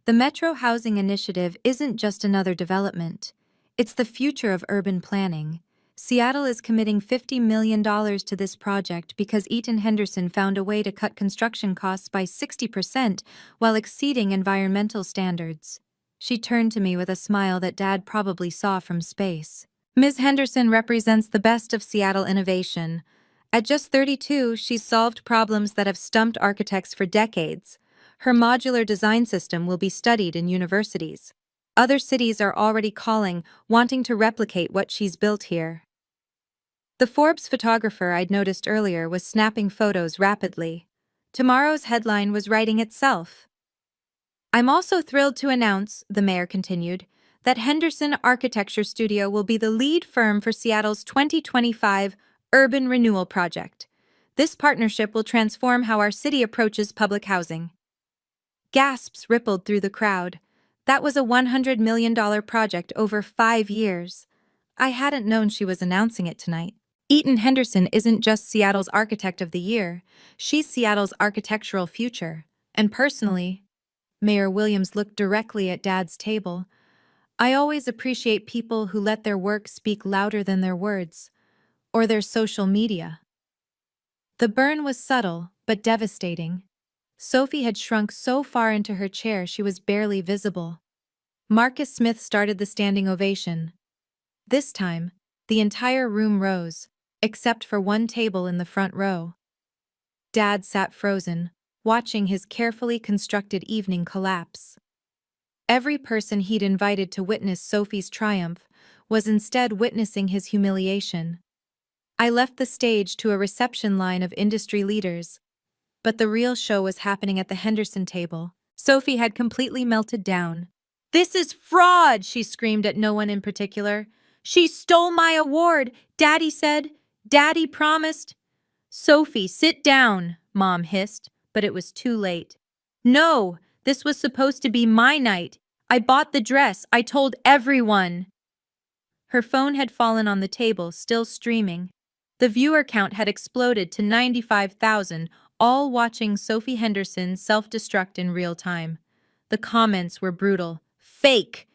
The Metro Housing Initiative isn't just another development. It's the future of urban planning. Seattle is committing $50 million to this project because Eaton Henderson found a way to cut construction costs by 60% while exceeding environmental standards. She turned to me with a smile that Dad probably saw from space. Ms. Henderson represents the best of Seattle innovation. At just 32, she's solved problems that have stumped architects for decades. Her modular design system will be studied in universities. Other cities are already calling, wanting to replicate what she's built here. The Forbes photographer I'd noticed earlier was snapping photos rapidly. Tomorrow's headline was writing itself. I'm also thrilled to announce, the mayor continued, that Henderson Architecture Studio will be the lead firm for Seattle's 2025 Urban Renewal Project. This partnership will transform how our city approaches public housing. Gasps rippled through the crowd. That was a $100 million project over 5 years. I hadn't known she was announcing it tonight. Eaton Henderson isn't just Seattle's Architect of the Year, she's Seattle's architectural future. And personally, Mayor Williams looked directly at Dad's table. I always appreciate people who let their work speak louder than their words, or their social media. The burn was subtle, but devastating. Sophie had shrunk so far into her chair she was barely visible. Marcus Smith started the standing ovation. This time, the entire room rose, except for one table in the front row. Dad sat frozen, watching his carefully constructed evening collapse. Every person he'd invited to witness Sophie's triumph was instead witnessing his humiliation. I left the stage to a reception line of industry leaders, but the real show was happening at the Henderson table. Sophie had completely melted down. "This is fraud!" she screamed at no one in particular. "She stole my award, Daddy said. Daddy promised." "Sophie, sit down," Mom hissed, but it was too late. "No, this was supposed to be my night. I bought the dress. I told everyone." Her phone had fallen on the table, still streaming. The viewer count had exploded to 95,000, all watching Sophie Henderson self-destruct in real time. The comments were brutal. Fake!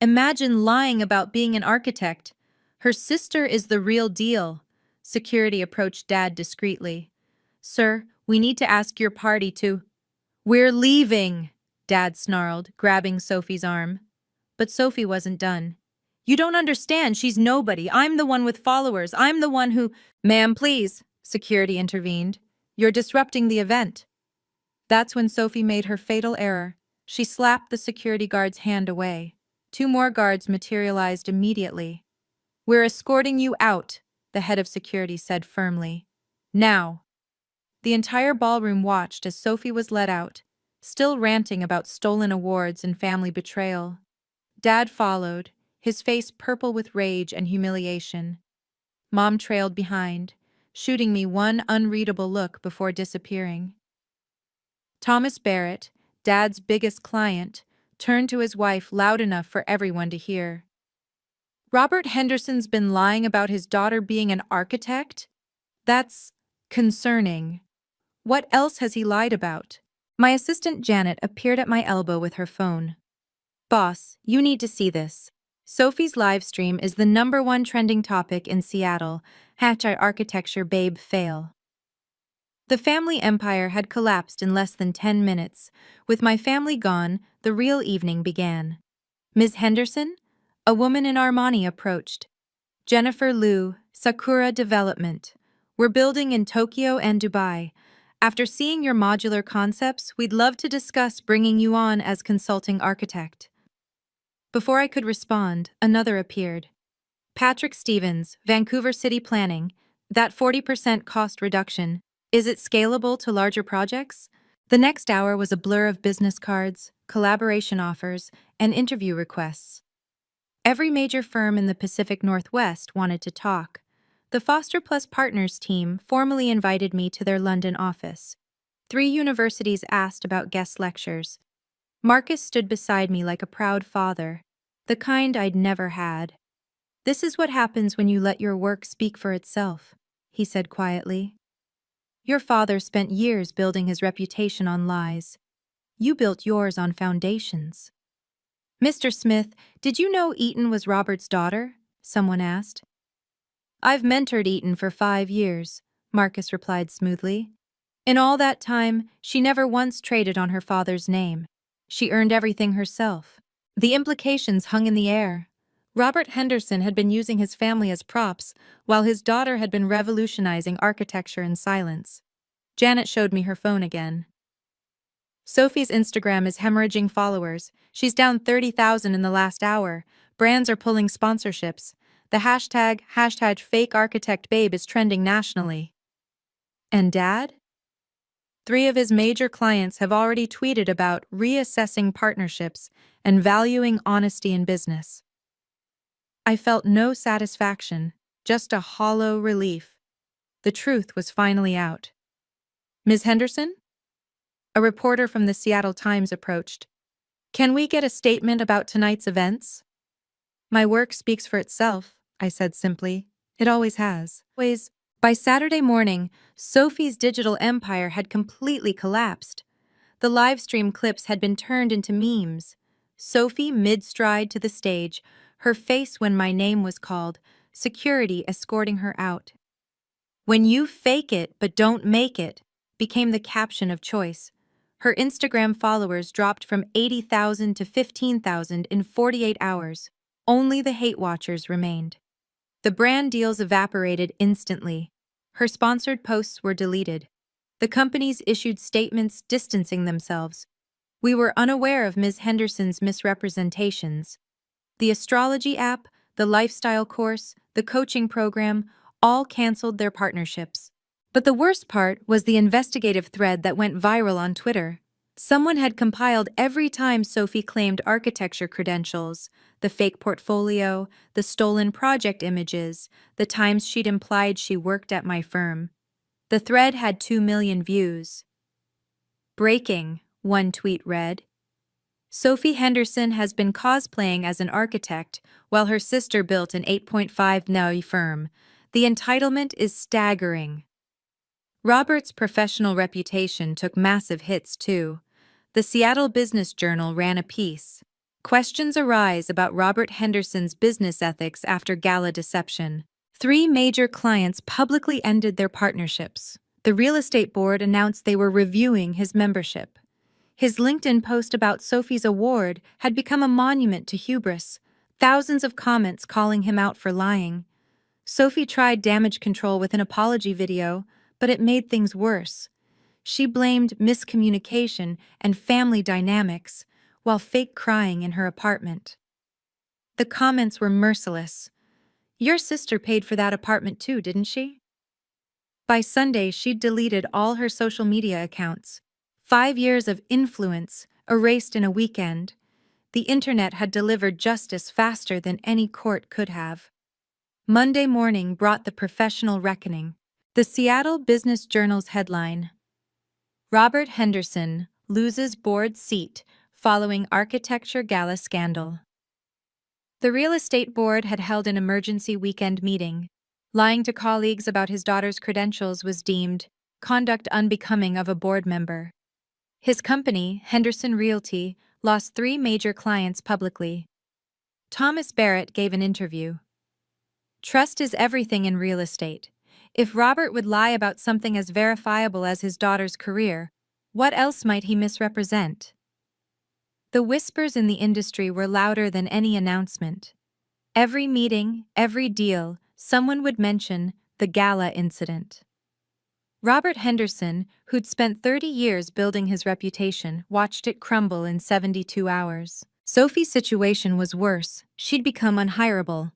Imagine lying about being an architect. Her sister is the real deal. Security approached Dad discreetly. "Sir, we need to ask your party to—" "We're leaving," Dad snarled, grabbing Sophie's arm. But Sophie wasn't done. "You don't understand, she's nobody. I'm the one with followers. I'm the one who—" "Ma'am, please," security intervened. "You're disrupting the event." That's when Sophie made her fatal error. She slapped the security guard's hand away. 2 more guards materialized immediately. "We're escorting you out," the head of security said firmly. Now. The entire ballroom watched as Sophie was led out, still ranting about stolen awards and family betrayal. Dad followed, his face purple with rage and humiliation. Mom trailed behind, shooting me one unreadable look before disappearing. Thomas Barrett, Dad's biggest client, turned to his wife loud enough for everyone to hear. Robert Henderson's been lying about his daughter being an architect? That's concerning. What else has he lied about? My assistant Janet appeared at my elbow with her phone. Boss, you need to see this. Sophie's live stream is the #1 trending topic in Seattle. Hatch architecture babe fail. The family empire had collapsed in less than 10 minutes. With my family gone, the real evening began. Ms. Henderson? A woman in Armani approached. Jennifer Liu, Sakura Development. We're building in Tokyo and Dubai. After seeing your modular concepts, we'd love to discuss bringing you on as consulting architect. Before I could respond, another appeared. Patrick Stevens, Vancouver City Planning. That 40% cost reduction. Is it scalable to larger projects? The next hour was a blur of business cards, collaboration offers, and interview requests. Every major firm in the Pacific Northwest wanted to talk. The Foster Plus Partners team formally invited me to their London office. 3 universities asked about guest lectures. Marcus stood beside me like a proud father, the kind I'd never had. This is what happens when you let your work speak for itself, he said quietly. Your father spent years building his reputation on lies. You built yours on foundations. Mr. Smith, did you know Eaton was Robert's daughter? Someone asked. I've mentored Eaton for 5 years, Marcus replied smoothly. In all that time, she never once traded on her father's name. She earned everything herself. The implications hung in the air. Robert Henderson had been using his family as props, while his daughter had been revolutionizing architecture in silence. Janet showed me her phone again. Sophie's Instagram is hemorrhaging followers. She's down 30,000 in the last hour. Brands are pulling sponsorships. The hashtag fake architect babe is trending nationally. And Dad? 3 of his major clients have already tweeted about reassessing partnerships and valuing honesty in business. I felt no satisfaction, just a hollow relief. The truth was finally out. Ms. Henderson? A reporter from the Seattle Times approached. Can we get a statement about tonight's events? My work speaks for itself, I said simply. It always has. By Saturday morning, Sophie's digital empire had completely collapsed. The livestream clips had been turned into memes. Sophie mid-stride to the stage, her face when my name was called, security escorting her out. When you fake it but don't make it, became the caption of choice. Her Instagram followers dropped from 80,000 to 15,000 in 48 hours. Only the hate watchers remained. The brand deals evaporated instantly. Her sponsored posts were deleted. The companies issued statements distancing themselves. We were unaware of Ms. Henderson's misrepresentations. The astrology app, the lifestyle course, the coaching program, all canceled their partnerships. But the worst part was the investigative thread that went viral on Twitter. Someone had compiled every time Sophie claimed architecture credentials, the fake portfolio, the stolen project images, the times she'd implied she worked at my firm. The thread had 2 million views. Breaking, one tweet read. Sophie Henderson has been cosplaying as an architect while her sister built an 8.5 million firm. The entitlement is staggering. Robert's professional reputation took massive hits, too. The Seattle Business Journal ran a piece. Questions arise about Robert Henderson's business ethics after gala deception. 3 major clients publicly ended their partnerships. The real estate board announced they were reviewing his membership. His LinkedIn post about Sophie's award had become a monument to hubris, thousands of comments calling him out for lying. Sophie tried damage control with an apology video, but it made things worse. She blamed miscommunication and family dynamics while fake crying in her apartment. The comments were merciless. Your sister paid for that apartment too, didn't she? By Sunday, she'd deleted all her social media accounts. 5 years of influence erased in a weekend. The internet had delivered justice faster than any court could have. Monday morning brought the professional reckoning. The Seattle Business Journal's headline: Robert Henderson loses board seat following architecture gala scandal. The real estate board had held an emergency weekend meeting. Lying to colleagues about his daughter's credentials was deemed conduct unbecoming of a board member. His company, Henderson Realty, lost 3 major clients publicly. Thomas Barrett gave an interview. Trust is everything in real estate. If Robert would lie about something as verifiable as his daughter's career, what else might he misrepresent? The whispers in the industry were louder than any announcement. Every meeting, every deal, someone would mention the gala incident. Robert Henderson, who'd spent 30 years building his reputation, watched it crumble in 72 hours. Sophie's situation was worse. She'd become unhireable.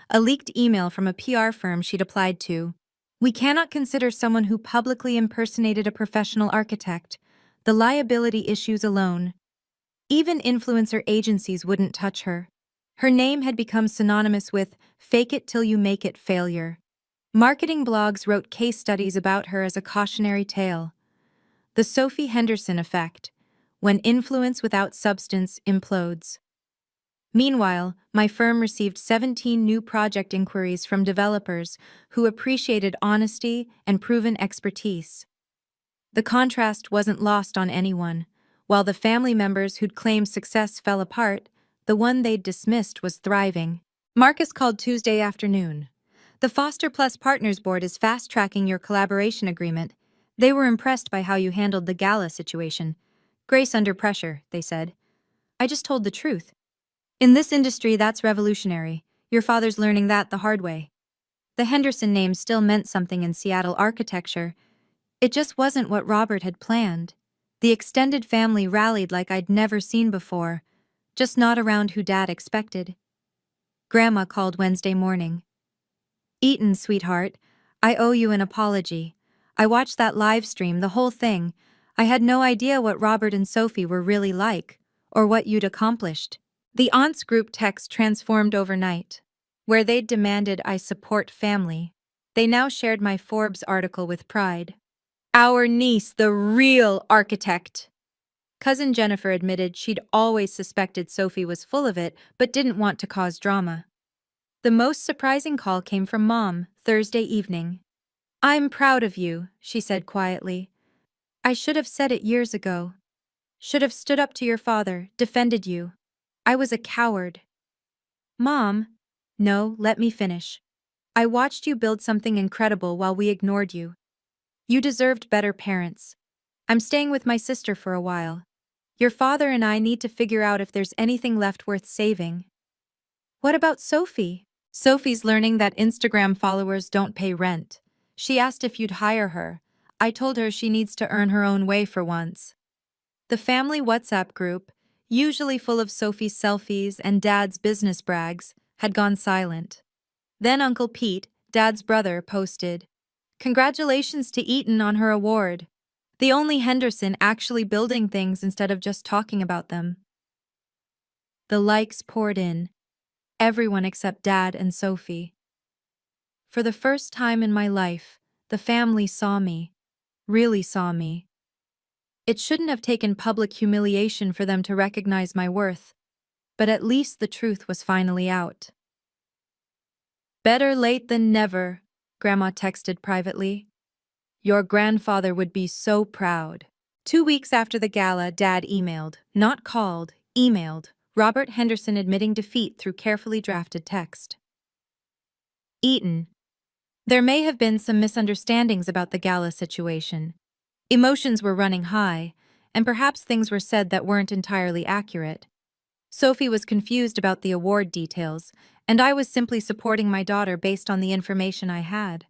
A leaked email from a PR firm she'd applied to. We cannot consider someone who publicly impersonated a professional architect. The liability issues alone. Even influencer agencies wouldn't touch her. Her name had become synonymous with fake it till you make it failure. Marketing blogs wrote case studies about her as a cautionary tale. The Sophie Henderson effect, when influence without substance implodes. Meanwhile, my firm received 17 new project inquiries from developers who appreciated honesty and proven expertise. The contrast wasn't lost on anyone. While the family members who'd claimed success fell apart, the one they'd dismissed was thriving. Marcus called Tuesday afternoon. The Foster Plus Partners Board is fast-tracking your collaboration agreement. They were impressed by how you handled the gala situation. Grace under pressure, they said. I just told the truth. In this industry, that's revolutionary. Your father's learning that the hard way. The Henderson name still meant something in Seattle architecture. It just wasn't what Robert had planned. The extended family rallied like I'd never seen before, just not around who Dad expected. Grandma called Wednesday morning. Eaton, sweetheart, I owe you an apology. I watched that live stream, the whole thing. I had no idea what Robert and Sophie were really like, or what you'd accomplished. The aunts group text transformed overnight. Where they'd demanded I support family, they now shared my Forbes article with pride. Our niece, the real architect. Cousin Jennifer admitted she'd always suspected Sophie was full of it, but didn't want to cause drama. The most surprising call came from Mom, Thursday evening. I'm proud of you, she said quietly. I should have said it years ago. Should have stood up to your father, defended you. I was a coward. Mom, no, let me finish. I watched you build something incredible while we ignored you. You deserved better parents. I'm staying with my sister for a while. Your father and I need to figure out if there's anything left worth saving. What about Sophie? Sophie's learning that Instagram followers don't pay rent. She asked if you'd hire her. I told her she needs to earn her own way for once. The family WhatsApp group, usually full of Sophie's selfies and Dad's business brags, had gone silent. Then Uncle Pete, Dad's brother, posted, "Congratulations to Eaton on her award. The only Henderson actually building things instead of just talking about them." The likes poured in. Everyone except Dad and Sophie. For the first time in my life, the family saw me, really saw me. It shouldn't have taken public humiliation for them to recognize my worth, but at least the truth was finally out. Better late than never, Grandma texted privately. Your grandfather would be so proud. 2 weeks after the gala, Dad emailed, not called, emailed, Robert Henderson admitting defeat through carefully drafted text. Eaton. There may have been some misunderstandings about the gala situation. Emotions were running high, and perhaps things were said that weren't entirely accurate. Sophie was confused about the award details, and I was simply supporting my daughter based on the information I had.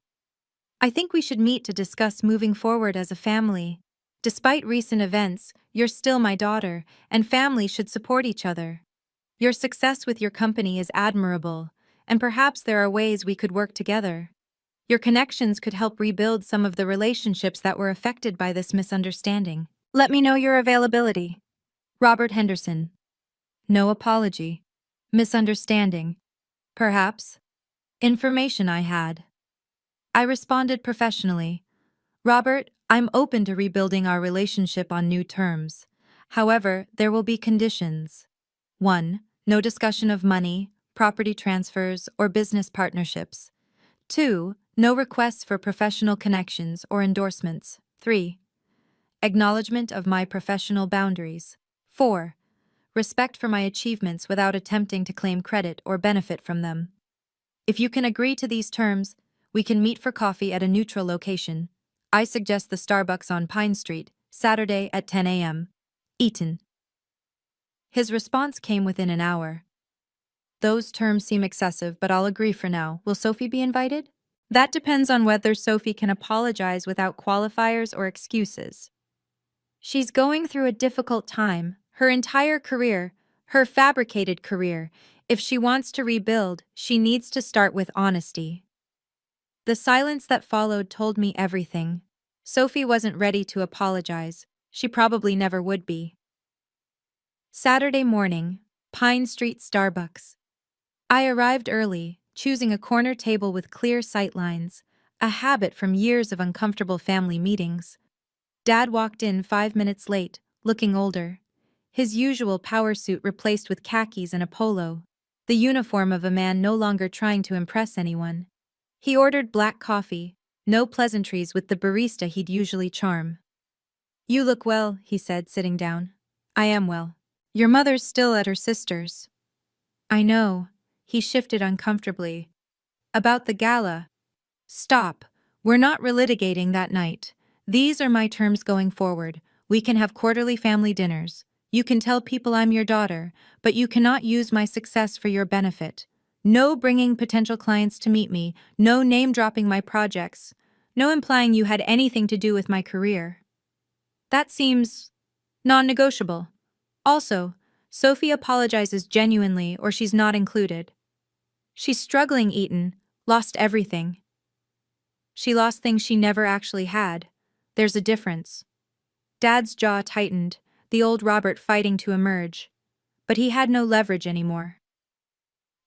I think we should meet to discuss moving forward as a family. Despite recent events, you're still my daughter, and families should support each other. Your success with your company is admirable, and perhaps there are ways we could work together. Your connections could help rebuild some of the relationships that were affected by this misunderstanding. Let me know your availability. Robert Henderson. No apology. Misunderstanding. Perhaps. Information I had. I responded professionally. Robert, I'm open to rebuilding our relationship on new terms. However, there will be conditions. 1. No discussion of money, property transfers, or business partnerships. 2. No requests for professional connections or endorsements. 3. Acknowledgement of my professional boundaries. 4. Respect for my achievements without attempting to claim credit or benefit from them. If you can agree to these terms, we can meet for coffee at a neutral location. I suggest the Starbucks on Pine Street, Saturday at 10 a.m. Eaton. His response came within an hour. Those terms seem excessive, but I'll agree for now. Will Sophie be invited? That depends on whether Sophie can apologize without qualifiers or excuses. She's going through a difficult time, her entire career, her fabricated career. If she wants to rebuild, she needs to start with honesty. The silence that followed told me everything. Sophie wasn't ready to apologize. She probably never would be. Saturday morning, Pine Street Starbucks. I arrived early, choosing a corner table with clear sightlines, a habit from years of uncomfortable family meetings. Dad walked in 5 minutes late, looking older. His usual power suit replaced with khakis and a polo, the uniform of a man no longer trying to impress anyone. He ordered black coffee, no pleasantries with the barista he'd usually charm. You look well, he said, sitting down. I am well. Your mother's still at her sister's. I know. He shifted uncomfortably. About the gala. Stop. We're not relitigating that night. These are my terms going forward. We can have quarterly family dinners. You can tell people I'm your daughter, but you cannot use my success for your benefit. No bringing potential clients to meet me, no name-dropping my projects, no implying you had anything to do with my career. That seems non-negotiable. Also, Sophie apologizes genuinely or she's not included. She's struggling, Eaton, lost everything. She lost things she never actually had. There's a difference. Dad's jaw tightened, the old Robert fighting to emerge. But he had no leverage anymore.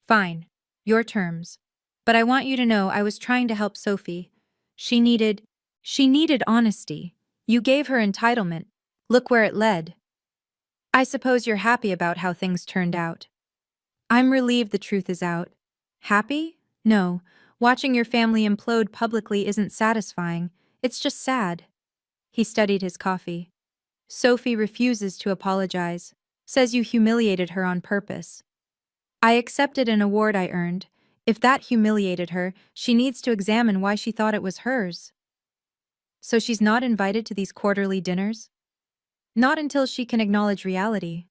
Fine. Your terms. But I want you to know I was trying to help Sophie. She needed honesty. You gave her entitlement. Look where it led. I suppose you're happy about how things turned out. I'm relieved the truth is out. Happy? No. Watching your family implode publicly isn't satisfying. It's just sad. He studied his coffee. Sophie refuses to apologize. Says you humiliated her on purpose. I accepted an award I earned. If that humiliated her, she needs to examine why she thought it was hers. So she's not invited to these quarterly dinners? Not until she can acknowledge reality.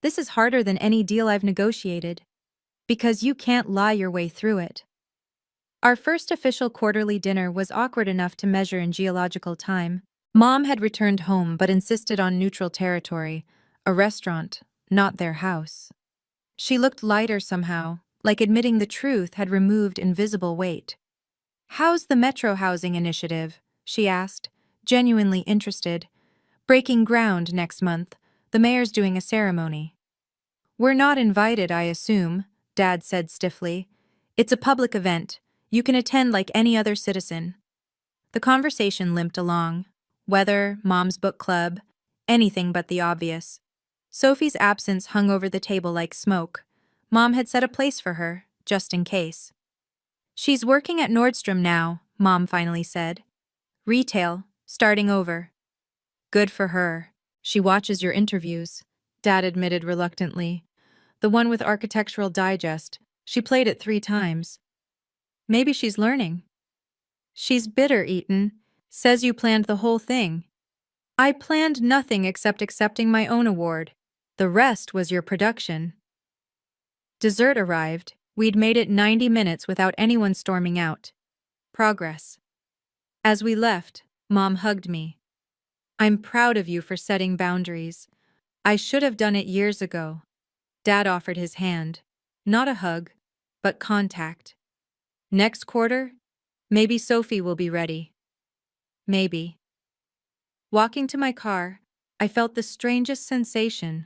This is harder than any deal I've negotiated. Because you can't lie your way through it. Our first official quarterly dinner was awkward enough to measure in geological time. Mom had returned home but insisted on neutral territory, a restaurant, not their house. She looked lighter somehow, like admitting the truth had removed invisible weight. How's the Metro Housing Initiative? She asked, genuinely interested. Breaking ground next month. The mayor's doing a ceremony. We're not invited, I assume, Dad said stiffly. It's a public event. You can attend like any other citizen. The conversation limped along. Weather, Mom's book club, anything but the obvious. Sophie's absence hung over the table like smoke. Mom had set a place for her, just in case. She's working at Nordstrom now, Mom finally said. Retail, starting over. Good for her. She watches your interviews, Dad admitted reluctantly. The one with Architectural Digest. She played it 3 times. Maybe she's learning. She's bitter, Eaton. Says you planned the whole thing. I planned nothing except accepting my own award. The rest was your production. Dessert arrived. We'd made it 90 minutes without anyone storming out. Progress. As we left, Mom hugged me. I'm proud of you for setting boundaries. I should have done it years ago. Dad offered his hand. Not a hug, but contact. Next quarter, Maybe Sophie will be ready. Maybe. Walking to my car, I felt the strangest sensation.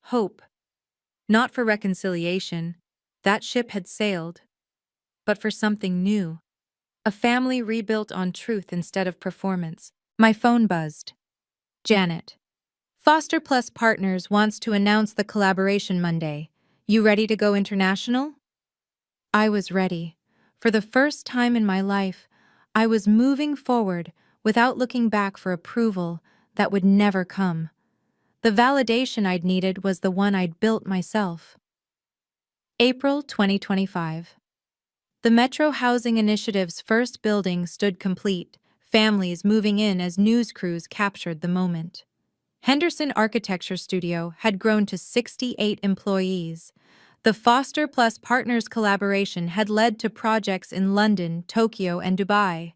Hope. Not for reconciliation. That ship had sailed. But for something new. A family rebuilt on truth instead of performance. My phone buzzed. Janet. Foster Plus Partners wants to announce the collaboration Monday. You ready to go international? I was ready. For the first time in my life, I was moving forward without looking back for approval that would never come. The validation I'd needed was the one I'd built myself. April 2025. The Metro Housing Initiative's first building stood complete, families moving in as news crews captured the moment. Henderson Architecture Studio had grown to 68 employees. The Foster Plus Partners collaboration had led to projects in London, Tokyo, and Dubai.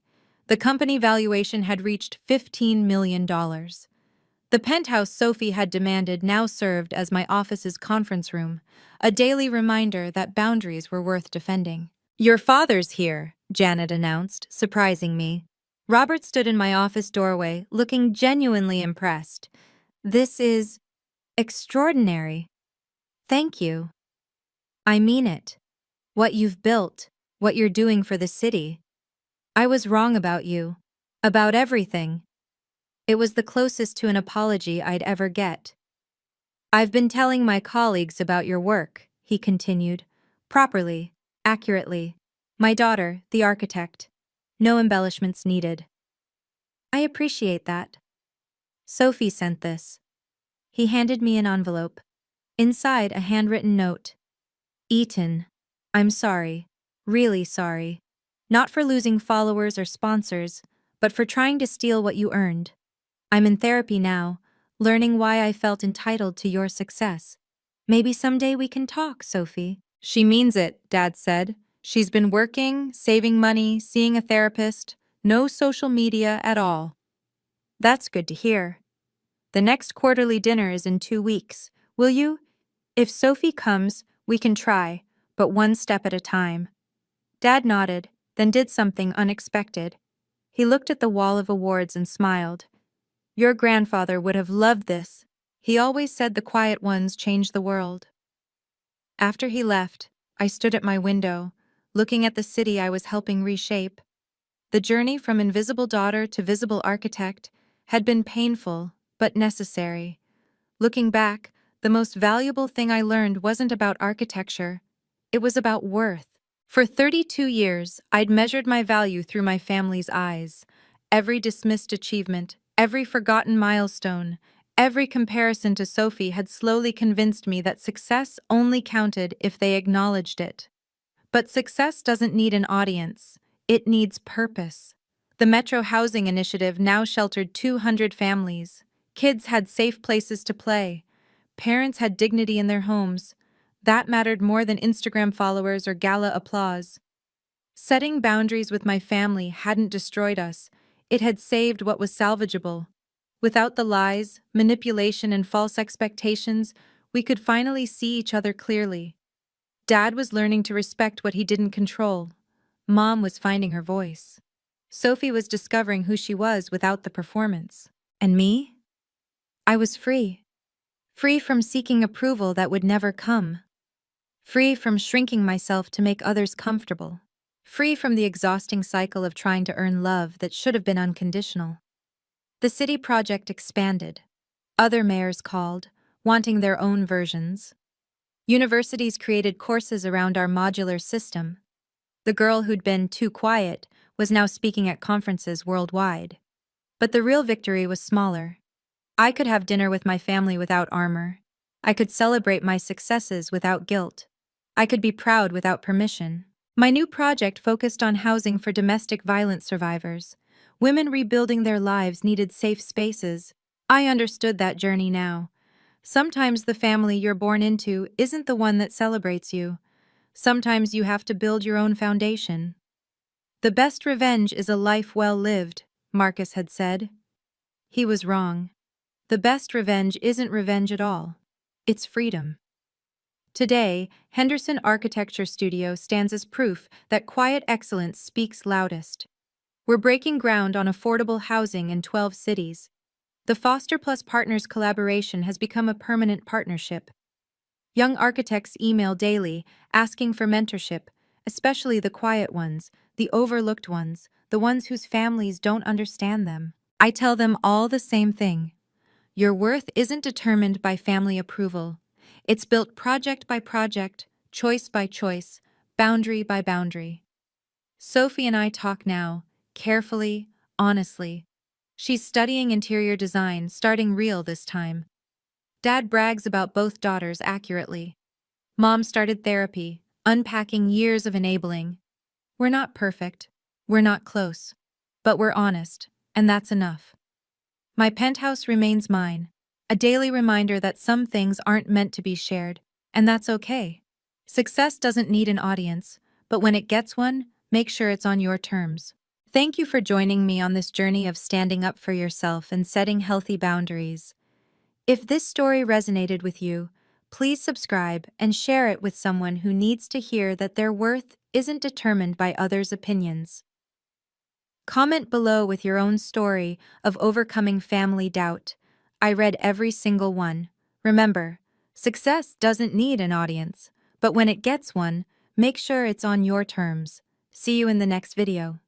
The company valuation had reached $15 million. The penthouse Sophie had demanded now served as my office's conference room, a daily reminder that boundaries were worth defending. Your father's here, Janet announced, surprising me. Robert stood in my office doorway, looking genuinely impressed. This is extraordinary. Thank you. I mean it. What you've built, what you're doing for the city. I was wrong about you. About everything. It was the closest to an apology I'd ever get. I've been telling my colleagues about your work, he continued. Properly, accurately. My daughter, the architect. No embellishments needed. I appreciate that. Sophie sent this. He handed me an envelope. Inside, a handwritten note. Eaton, I'm sorry. Really sorry. Not for losing followers or sponsors, but for trying to steal what you earned. I'm in therapy now, learning why I felt entitled to your success. Maybe someday we can talk, Sophie. She means it, Dad said. She's been working, saving money, seeing a therapist, no social media at all. That's good to hear. The next quarterly dinner is in 2 weeks. Will you? If Sophie comes, we can try, but one step at a time. Dad nodded, then did something unexpected. He looked at the wall of awards and smiled. Your grandfather would have loved this. He always said the quiet ones change the world. After he left, I stood at my window, looking at the city I was helping reshape. The journey from invisible daughter to visible architect had been painful, but necessary. Looking back, the most valuable thing I learned wasn't about architecture. It was about worth. For 32 years, I'd measured my value through my family's eyes. Every dismissed achievement, every forgotten milestone, every comparison to Sophie had slowly convinced me that success only counted if they acknowledged it. But success doesn't need an audience. It needs purpose. The Metro Housing Initiative now sheltered 200 families. Kids had safe places to play. Parents had dignity in their homes. That mattered more than Instagram followers or gala applause. Setting boundaries with my family hadn't destroyed us. It had saved what was salvageable. Without the lies, manipulation, and false expectations, we could finally see each other clearly. Dad was learning to respect what he didn't control. Mom was finding her voice. Sophie was discovering who she was without the performance. And me? I was free. Free from seeking approval that would never come. Free from shrinking myself to make others comfortable. Free from the exhausting cycle of trying to earn love that should have been unconditional. The city project expanded. Other mayors called, wanting their own versions. Universities created courses around our modular system. The girl who'd been too quiet was now speaking at conferences worldwide. But the real victory was smaller. I could have dinner with my family without armor. I could celebrate my successes without guilt. I could be proud without permission. My new project focused on housing for domestic violence survivors. Women rebuilding their lives needed safe spaces. I understood that journey now. Sometimes the family you're born into isn't the one that celebrates you. Sometimes you have to build your own foundation. The best revenge is a life well lived, Marcus had said. He was wrong. The best revenge isn't revenge at all. It's freedom. Today, Henderson Architecture Studio stands as proof that quiet excellence speaks loudest. We're breaking ground on affordable housing in 12 cities. The Foster Plus Partners collaboration has become a permanent partnership. Young architects email daily, asking for mentorship, especially the quiet ones, the overlooked ones, the ones whose families don't understand them. I tell them all the same thing. Your worth isn't determined by family approval. It's built project by project, choice by choice, boundary by boundary. Sophie and I talk now, carefully, honestly. She's studying interior design, starting real this time. Dad brags about both daughters accurately. Mom started therapy, unpacking years of enabling. We're not perfect. We're not close. But we're honest, and that's enough. My penthouse remains mine, a daily reminder that some things aren't meant to be shared, and that's okay. Success doesn't need an audience, but when it gets one, make sure it's on your terms. Thank you for joining me on this journey of standing up for yourself and setting healthy boundaries. If this story resonated with you, please subscribe and share it with someone who needs to hear that their worth isn't determined by others' opinions. Comment below with your own story of overcoming family doubt. I read every single one. Remember, success doesn't need an audience, but when it gets one, make sure it's on your terms. See you in the next video.